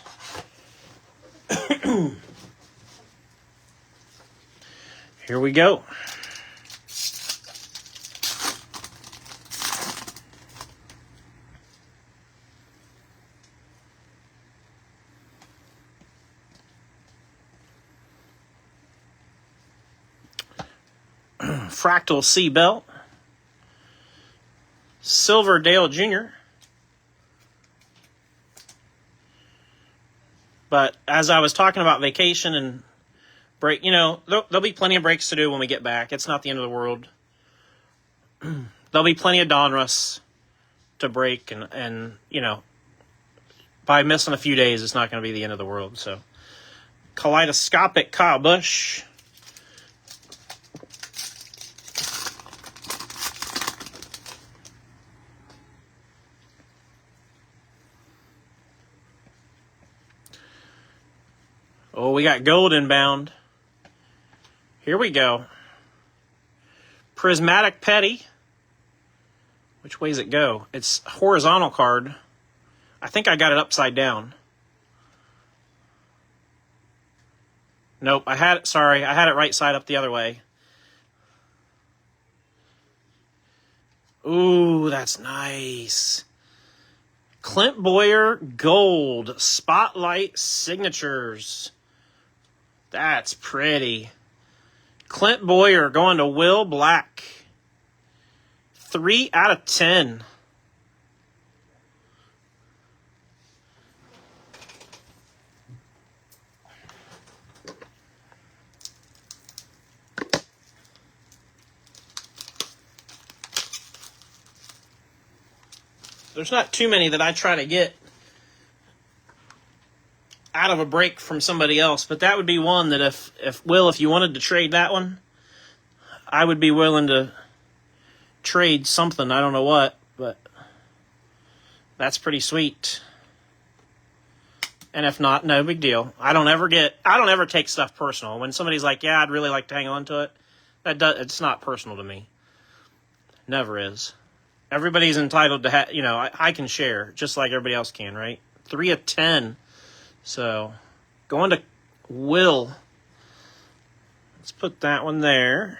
Here we go. Fractal Seabelt. Silver Dale Jr. But as I was talking about vacation and break, there'll be plenty of breaks to do when we get back. It's not the end of the world. There'll be plenty of Donruss to break and by missing a few days, it's not going to be the end of the world. So, kaleidoscopic Kyle Busch. Oh, we got gold inbound. Here we go. Prismatic Petty. Which way does it go? It's horizontal card. I think I got it upside down. Nope, I had it right side up the other way. Ooh, that's nice. Clint Boyer Gold Spotlight Signatures. That's pretty. Clint Boyer going to Will Black. 3 out of 10. There's not too many that I try to get out of a break from somebody else, but that would be one that if you wanted to trade that one, I would be willing to trade something. I don't know what, but that's pretty sweet. And if not, no big deal. I don't ever take stuff personal. When somebody's like, yeah, I'd really like to hang on to it, it's not personal to me. Never is. Everybody's entitled to I can share just like everybody else can, right? 3 of 10. So, going to Will. Let's put that one there.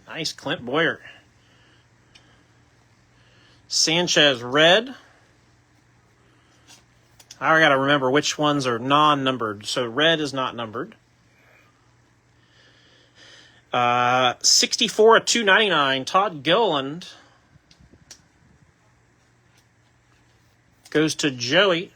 Nice Clint Boyer. Sanchez red. I got to remember which ones are non-numbered. So red is not numbered. 64 of 299. Todd Gilliland. Goes to Joey.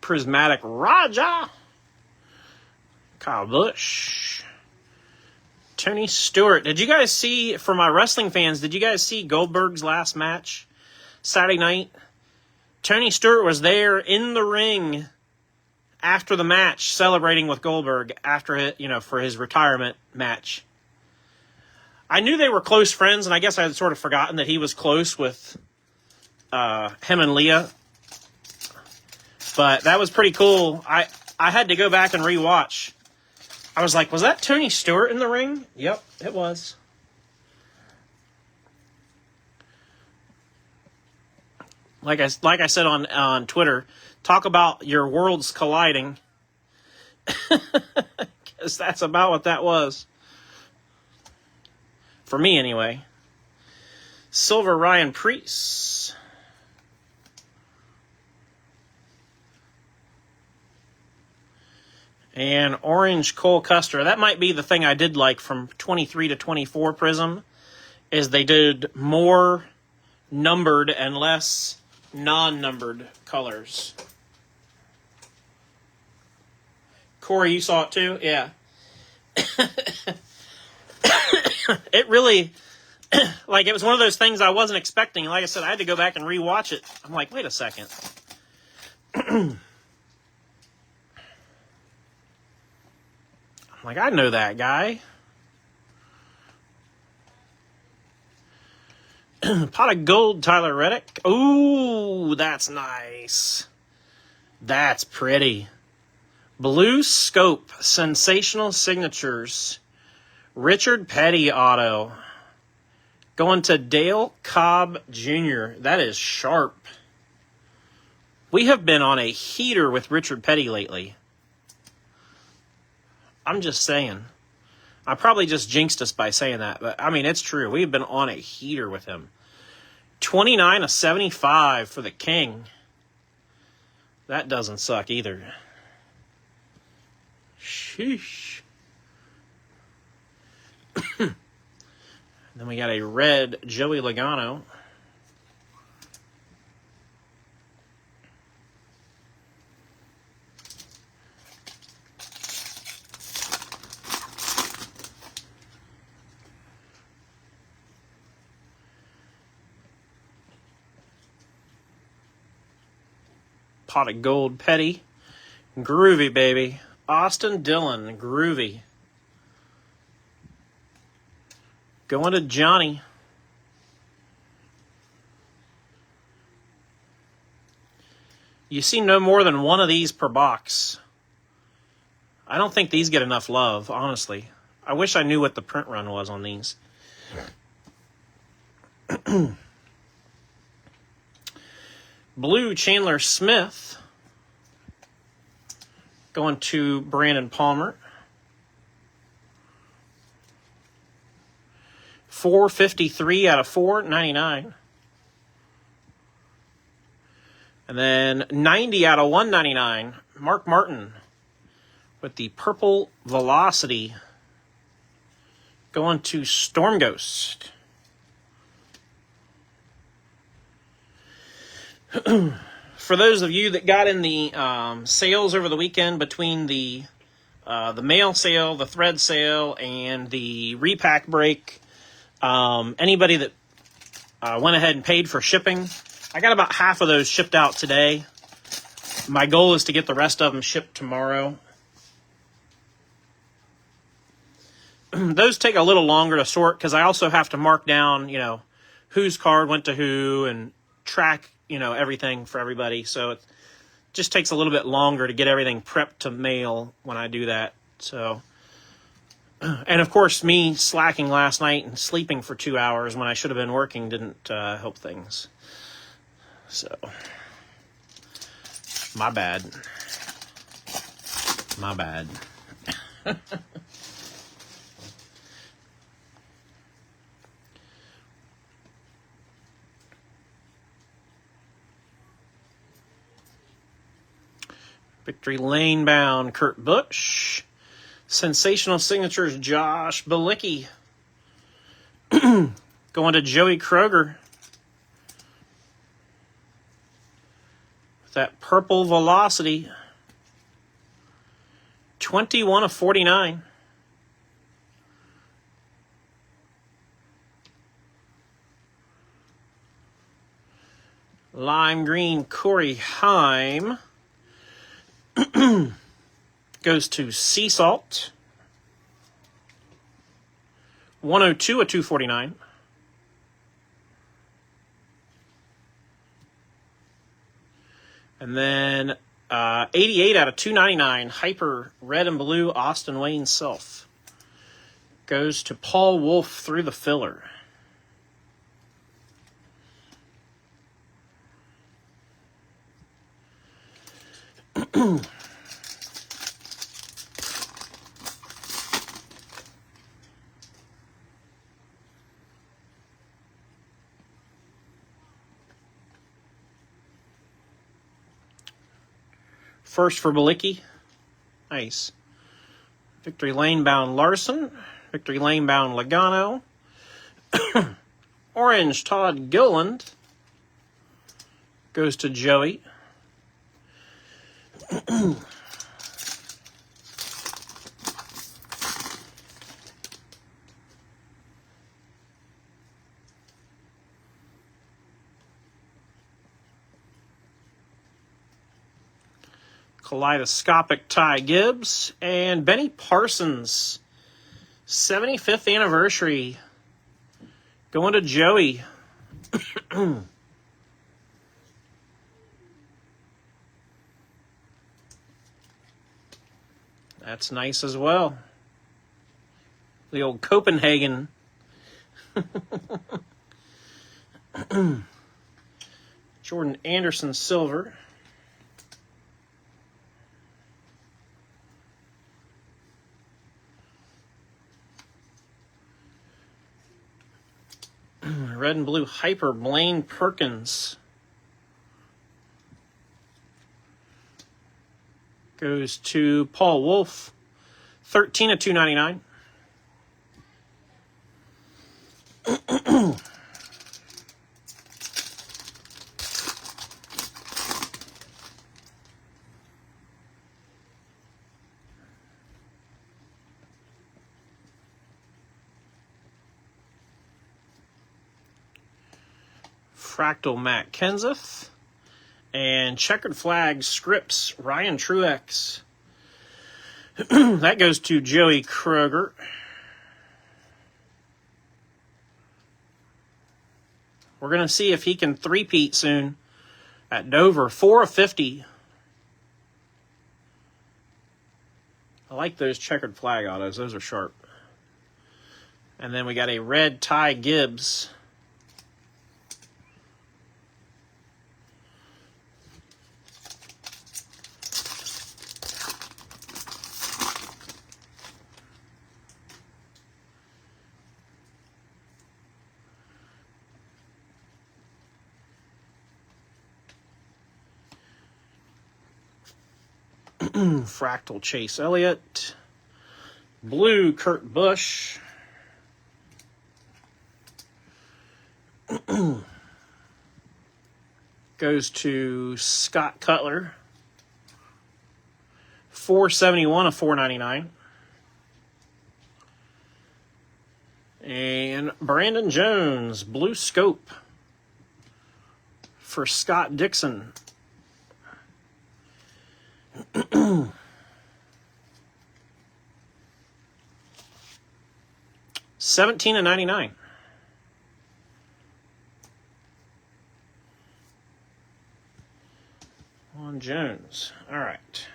Prismatic Raja. Kyle Busch. Tony Stewart. Did you guys see, for my wrestling fans, did you guys see Goldberg's last match Saturday night? Tony Stewart was there in the ring after the match, celebrating with Goldberg for his retirement match. I knew they were close friends, and I guess I had sort of forgotten that he was close with him and Leah. But that was pretty cool. I had to go back and rewatch. I was like, was that Tony Stewart in the ring? Yep, it was. Like I said on Twitter, talk about your worlds colliding. Because that's about what that was. For me, anyway. Silver Ryan Preece. And orange Cole Custer. That might be the thing I did like from 23 to 24 Prism, is they did more numbered and less non-numbered colors. Corey, you saw it too? Yeah. It really, it was one of those things I wasn't expecting. Like I said, I had to go back and rewatch it. I'm like, wait a second. I know that guy. Pot of gold, Tyler Reddick. Ooh, that's nice. That's pretty. Blue Scope, Sensational Signatures. Richard Petty auto. Going to Dale Cobb Jr. That is sharp. We have been on a heater with Richard Petty lately. I'm just saying. I probably just jinxed us by saying that, but I mean, it's true. We've been on a heater with him. 29 of 75 for the King. That doesn't suck either. Sheesh. Then we got a red Joey Logano. Pot of gold Petty. Groovy, baby. Austin Dillon, groovy. Going to Johnny. You see no more than one of these per box. I don't think these get enough love, honestly. I wish I knew what the print run was on these. Blue Chandler Smith. Going to Brandon Palmer. 453 out of 499. And then 90 out of 199. Mark Martin with the purple velocity. Going to Storm Ghost. For those of you that got in the sales over the weekend between the mail sale, the thread sale, and the repack break, anybody that went ahead and paid for shipping, I got about half of those shipped out today. My goal is to get the rest of them shipped tomorrow. Those take a little longer to sort because I also have to mark down, whose card went to who and track, everything for everybody. So it just takes a little bit longer to get everything prepped to mail when I do that. So, and of course, me slacking last night and sleeping for 2 hours when I should have been working didn't help things. So, my bad. My bad. Victory Lane bound Kurt Busch. Sensational signatures Josh Bilicki. Going to Joey Kroger. With that purple velocity. 21 of 49. Lime green Corey Heim. Goes to Sea Salt. 102 of 249. And then 88 out of 299. Hyper red and blue Austin Wayne Self. Goes to Paul Wolf through the filler. First for Bilicki. Nice. Victory Lane bound Larson. Victory Lane bound Logano. Orange Todd Gilliland. Goes to Joey. Kaleidoscopic Ty Gibbs and Benny Parsons. 75th anniversary. Going to Joey. That's nice as well. The old Copenhagen. Jordan Anderson silver. Red and blue Hyper Blaine Perkins. Goes to Paul Wolf. 13 of 299. Fractal Matt Kenseth. And Checkered Flag Scripts Ryan Truex. That goes to Joey Kroger. We're going to see if he can three-peat soon at Dover. 4 of 50. I like those checkered flag autos. Those are sharp. And then we got a red Ty Gibbs. Fractal Chase Elliott. Blue Kurt Busch. Goes to Scott Cutler. 471 of 499. And Brandon Jones, Blue Scope for Scott Dixon. 17 of 99. On Jones. All right.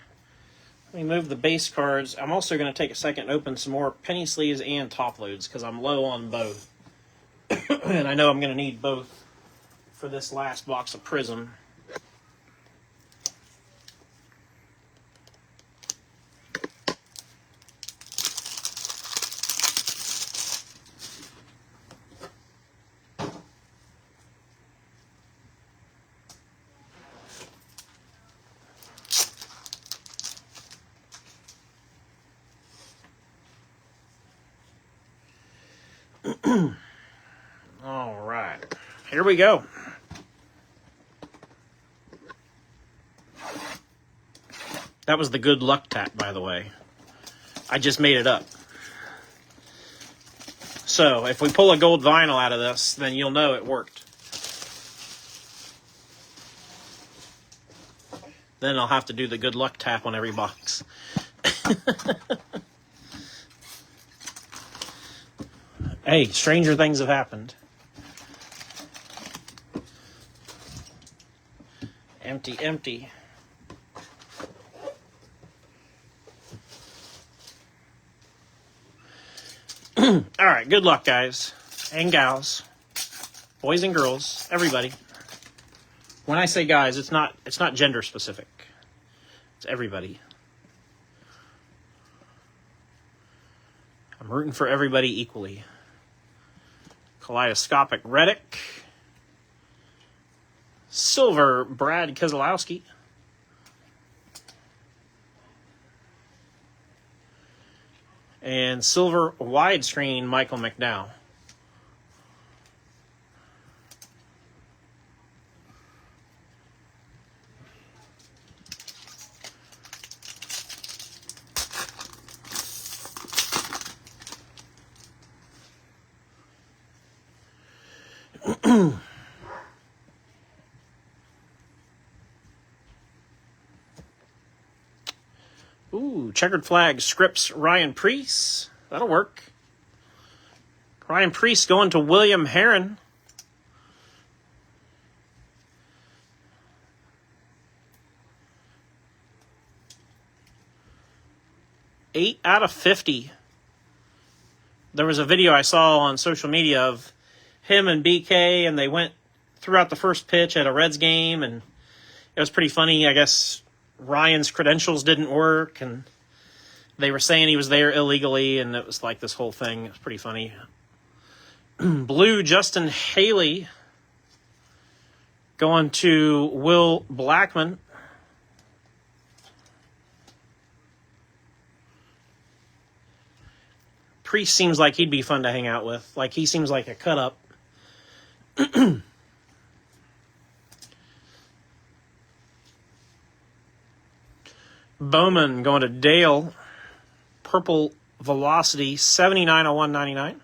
Let me move the base cards. I'm also going to take a second and open some more penny sleeves and top loads because I'm low on both. And I know I'm going to need both for this last box of Prism. All right, here we go. That was the good luck tap, by the way. I just made it up. So if we pull a gold vinyl out of this, then you'll know it worked. Then I'll have to do the good luck tap on every box. Hey, stranger things have happened. Empty, empty. All right, good luck, guys and gals, boys and girls, everybody. When I say guys, it's not gender specific. It's everybody. I'm rooting for everybody equally. Kaleidoscopic Reddick. Silver Brad Keselowski. And silver widescreen Michael McDowell. Ooh, checkered flag scripts Ryan Preece. That'll work. Ryan Preece going to William Herron. Eight out of 50. There was a video I saw on social media of him and BK, and they went throughout the first pitch at a Reds game, and it was pretty funny. I guess Ryan's credentials didn't work, and they were saying he was there illegally, and it was like this whole thing. It was pretty funny. Blue Justin Haley going to Will Blackman. Priest seems like he'd be fun to hang out with. Like, he seems like a cut-up. Bowman going to Dale. Purple Velocity, 79 of 199.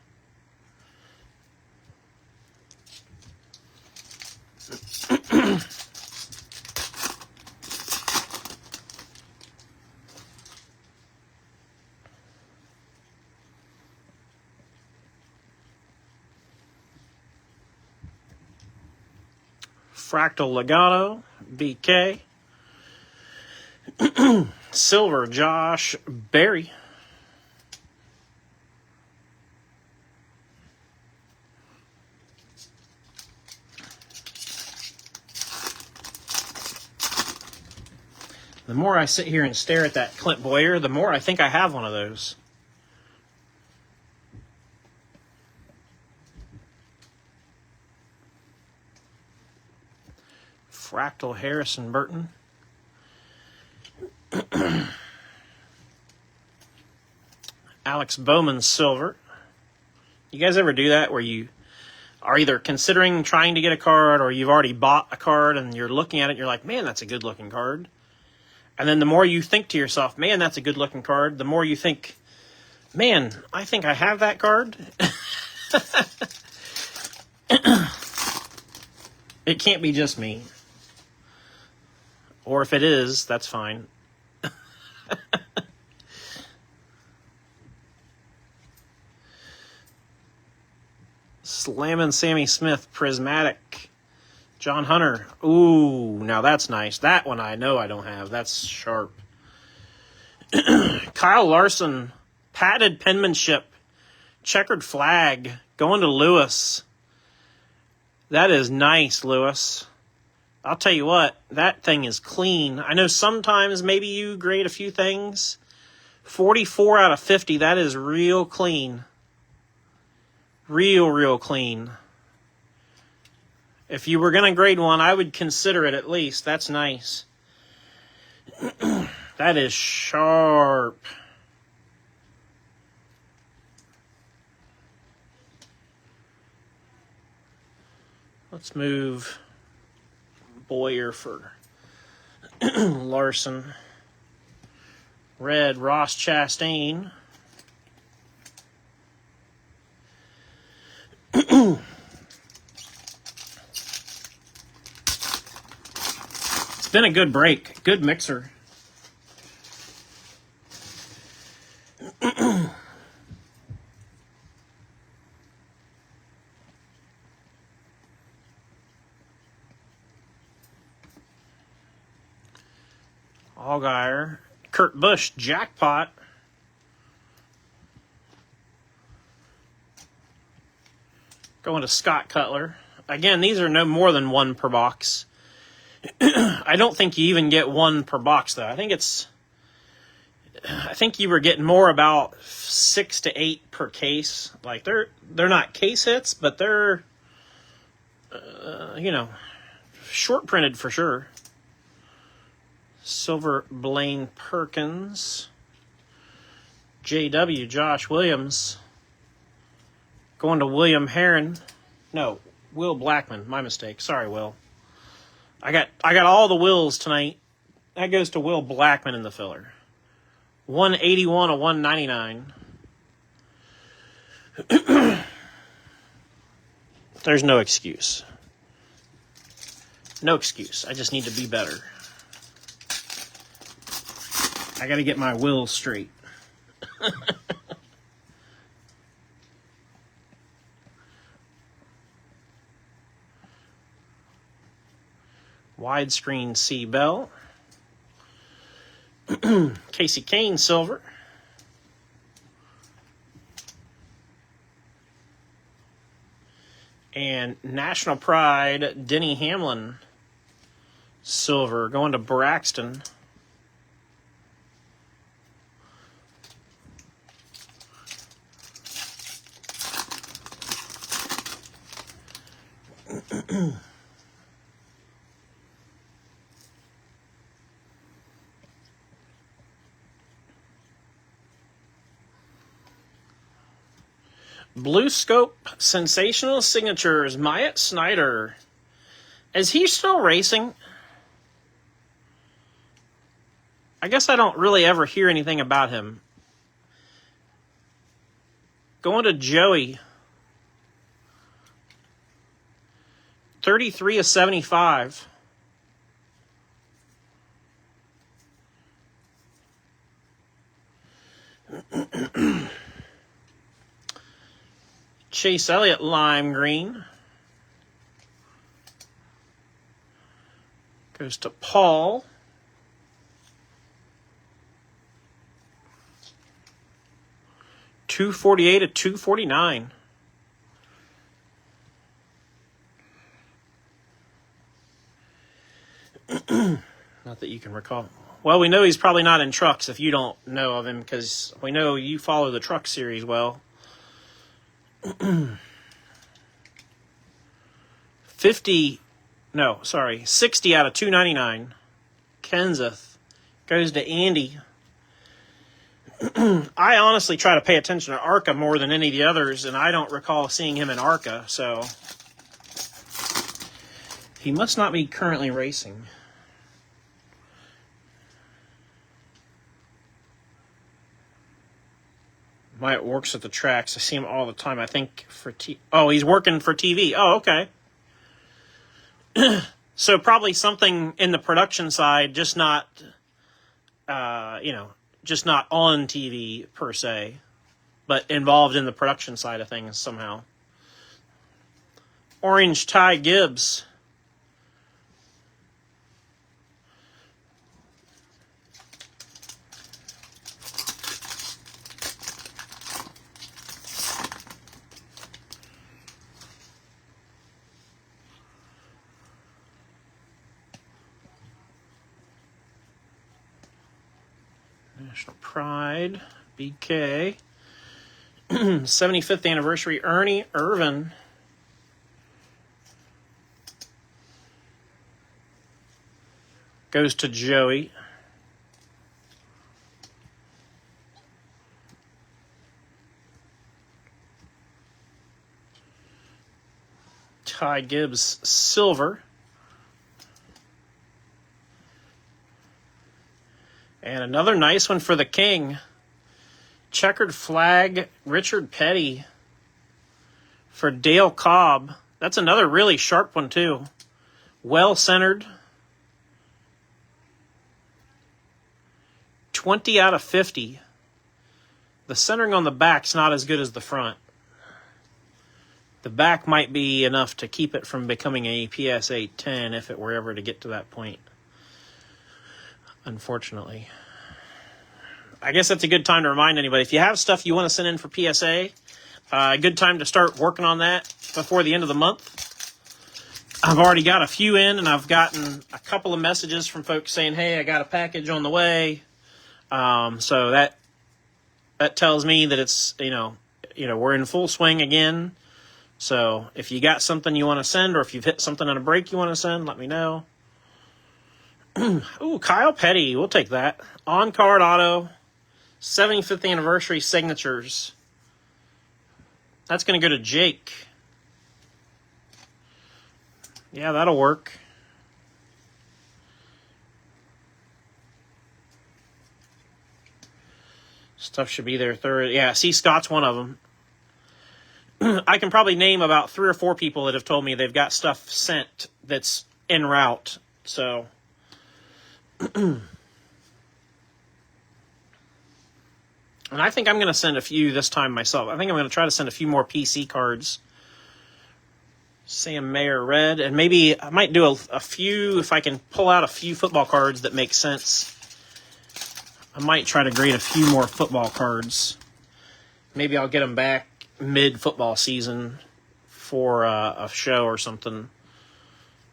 Fractal Logano, BK. Silver, Josh Berry. The more I sit here and stare at that Clint Boyer, the more I think I have one of those. Fractal Harrison Burton. Alex Bowman Silver. You guys ever do that where you are either considering trying to get a card or you've already bought a card and you're looking at it and you're like, man, that's a good looking card. And then the more you think to yourself, man, that's a good looking card, the more you think, man, I think I have that card. It can't be just me. Or if it is, that's fine. Slammin' Sammy Smith, Prismatic. John Hunter. Ooh, now that's nice. That one I know I don't have. That's sharp. Kyle Larson, padded penmanship, checkered flag, going to Lewis. That is nice, Lewis. I'll tell you what, that thing is clean. I know sometimes maybe you grade a few things. 44 out of 50, that is real clean. Real clean. If you were going to grade one, I would consider it at least. That's nice. That is sharp. Let's move Boyer for Larson. Red, Ross Chastain. It's been a good break. Good mixer. Allgaier. Kurt Busch, jackpot. Going to Scott Cutler. Again, these are no more than one per box. I don't think you even get one per box, though. I think you were getting more about 6 to 8 per case. Like, they're not case hits, but they're, short printed for sure. Silver Blaine Perkins. JW Josh Williams. Going to William Heron. No, Will Blackman. My mistake. Sorry, Will. I got all the Wills tonight. That goes to Will Blackman in the filler. 181 of 199. There's no excuse. No excuse. I just need to be better. I got to get my will straight. Widescreen C. Bell. Casey Kane silver. And National Pride Denny Hamlin silver going to Braxton. Blue Scope Sensational Signatures, Myatt Snyder. Is he still racing? I guess I don't really ever hear anything about him. Going to Joey. 33 of 75. Chase Elliott lime green. Goes to Paul. $248 to $249. Not that you can recall. Well, we know he's probably not in trucks if you don't know of him, because we know you follow the truck series well. 60 out of 299. Kenseth goes to Andy. I honestly try to pay attention to ARCA more than any of the others, and I don't recall seeing him in ARCA, so he must not be currently racing. Mike works at the tracks. I see him all the time. I think for he's working for TV. Oh, okay. So probably something in the production side, just not, just not on TV per se, but involved in the production side of things somehow. Orange Ty Gibbs. National Pride, BK. 75th anniversary, Ernie Irvin. Goes to Joey. Ty Gibbs, silver. And another nice one for the King. Checkered flag, Richard Petty for Dale Cobb. That's another really sharp one, too. Well-centered. 20 out of 50. The centering on the back's not as good as the front. The back might be enough to keep it from becoming a PSA 10 if it were ever to get to that point. Unfortunately. I guess that's a good time to remind anybody. If you have stuff you want to send in for PSA, a good time to start working on that before the end of the month. I've already got a few in, and I've gotten a couple of messages from folks saying, hey, I got a package on the way. So that tells me that it's, we're in full swing again. So if you got something you want to send, or if you've hit something on a break you want to send, let me know. Ooh, Kyle Petty. We'll take that. On-card auto. 75th anniversary signatures. That's going to go to Jake. Yeah, that'll work. Stuff should be there third. Yeah, see, Scott's one of them. I can probably name about 3 or 4 people that have told me they've got stuff sent that's en route. So... And I think I'm going to send a few this time myself. I think I'm going to try to send a few more PC cards. Sam Mayer red. And maybe I might do a few, if I can pull out a few football cards that make sense. I might try to grade a few more football cards. Maybe I'll get them back mid-football season for a show or something.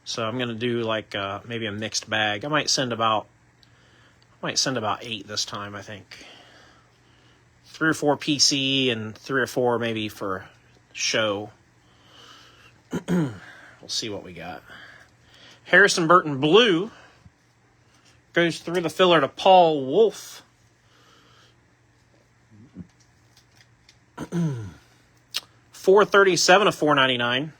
So I'm going to do like maybe a mixed bag. I might send about 8 this time, I think. 3 or 4 PC and 3 or 4 maybe for show. We'll see what we got. Harrison Burton blue goes through the filler to Paul Wolf. $437 of $499.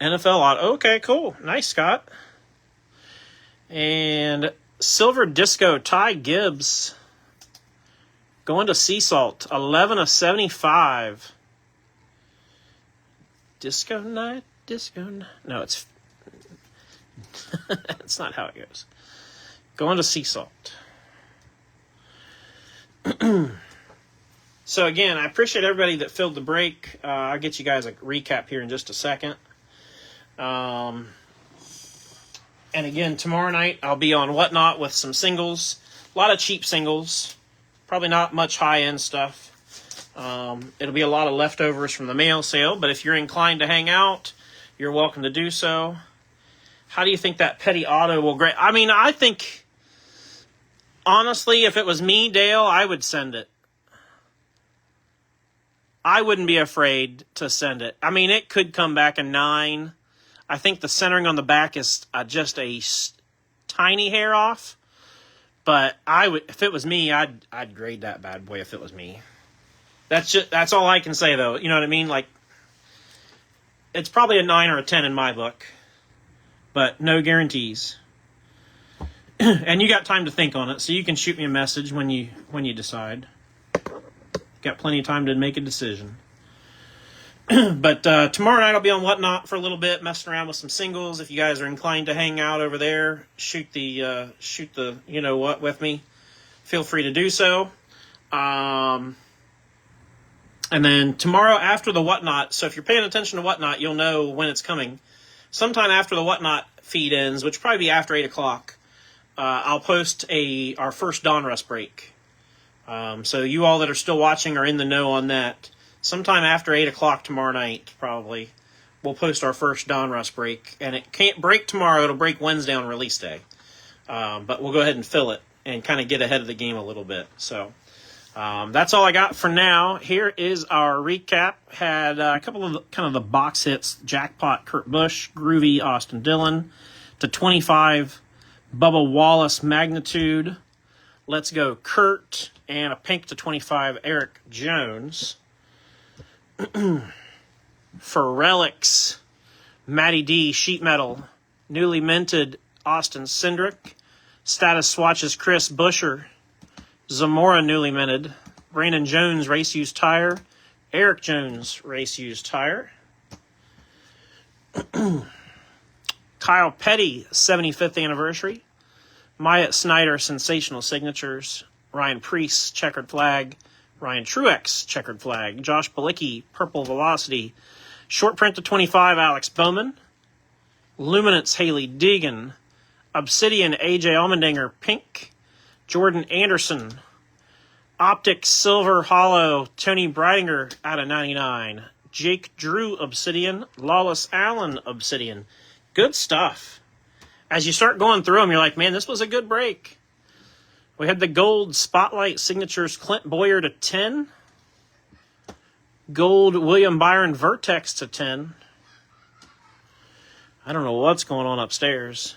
NFL auto. Okay, cool. Nice, Scott. And silver disco Ty Gibbs going to Sea Salt. 11 of 75. Disco night. No, it's it's not how it goes. Going to Sea Salt. So again, I appreciate everybody that filled the break. I'll get you guys a recap here in just a second. And again, tomorrow night I'll be on Whatnot with some singles. A lot of cheap singles. Probably not much high-end stuff. It'll be a lot of leftovers from the mail sale, but if you're inclined to hang out, you're welcome to do so. How do you think that Petty Auto will grade? I mean, I think, honestly, if it was me, Dale, I would send it. I wouldn't be afraid to send it. I mean, it could come back a 9. I think the centering on the back is just a tiny hair off. But I would, if it was me, I'd grade that bad boy if it was me. That's all I can say, though. You know what I mean? Like, it's probably a 9 or a 10 in my book. But no guarantees. And you got time to think on it, so you can shoot me a message when you decide. Got plenty of time to make a decision. But tomorrow night I'll be on Whatnot for a little bit, messing around with some singles. If you guys are inclined to hang out over there, shoot the you know what with me, feel free to do so. And then tomorrow after the Whatnot, so if you're paying attention to Whatnot, you'll know when it's coming. Sometime after the Whatnot feed ends, which will probably be after 8 o'clock, I'll post our first Donruss break. So you all that are still watching are in the know on that. Sometime after 8 o'clock tomorrow night, probably, we'll post our first Donruss break. And it can't break tomorrow. It'll break Wednesday on release day. But we'll go ahead and fill it and kind of get ahead of the game a little bit. So that's all I got for now. Here is our recap. Had a couple of kind of the box hits. Jackpot, Kurt Busch. Groovy, Austin Dillon. To 25, Bubba Wallace, Magnitude. Let's go, Kurt. And a pink to 25, Eric Jones. For relics, Matty D, Sheet Metal. Newly minted, Austin Cindric. Status swatches, Chris Busher. Zamora, newly minted. Brandon Jones, race used tire. Eric Jones, race used tire. Kyle Petty, 75th anniversary. Myatt Snyder, sensational signatures. Ryan Priest, checkered flag. Ryan Truex, checkered flag. Josh Balicki, purple velocity. Short print to 25, Alex Bowman. Luminance, Haley Deegan. Obsidian, AJ Allmendinger, pink. Jordan Anderson. Optic, silver, hollow. Tony Breidinger, out of 99. Jake Drew, Obsidian. Lawless Allen, Obsidian. Good stuff. As you start going through them, you're like, man, this was a good break. We had the gold Spotlight signatures, Clint Boyer to 10. Gold William Byron Vertex to 10. I don't know what's going on upstairs.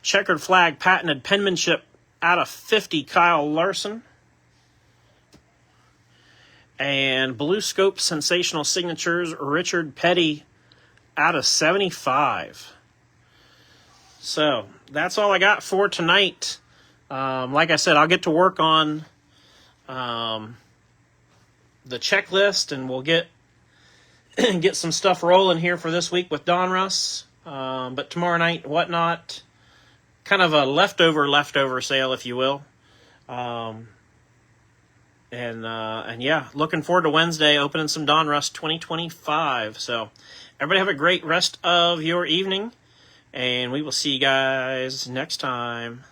Checkered flag, patented penmanship out of 50, Kyle Larson. And Blue Scope sensational signatures, Richard Petty out of 75. So that's all I got for tonight. Like I said, I'll get to work on the checklist, and we'll get some stuff rolling here for this week with Donruss. But tomorrow night, Whatnot, kind of a leftover sale, if you will. And yeah, looking forward to Wednesday opening some Donruss 2025. So everybody have a great rest of your evening, and we will see you guys next time.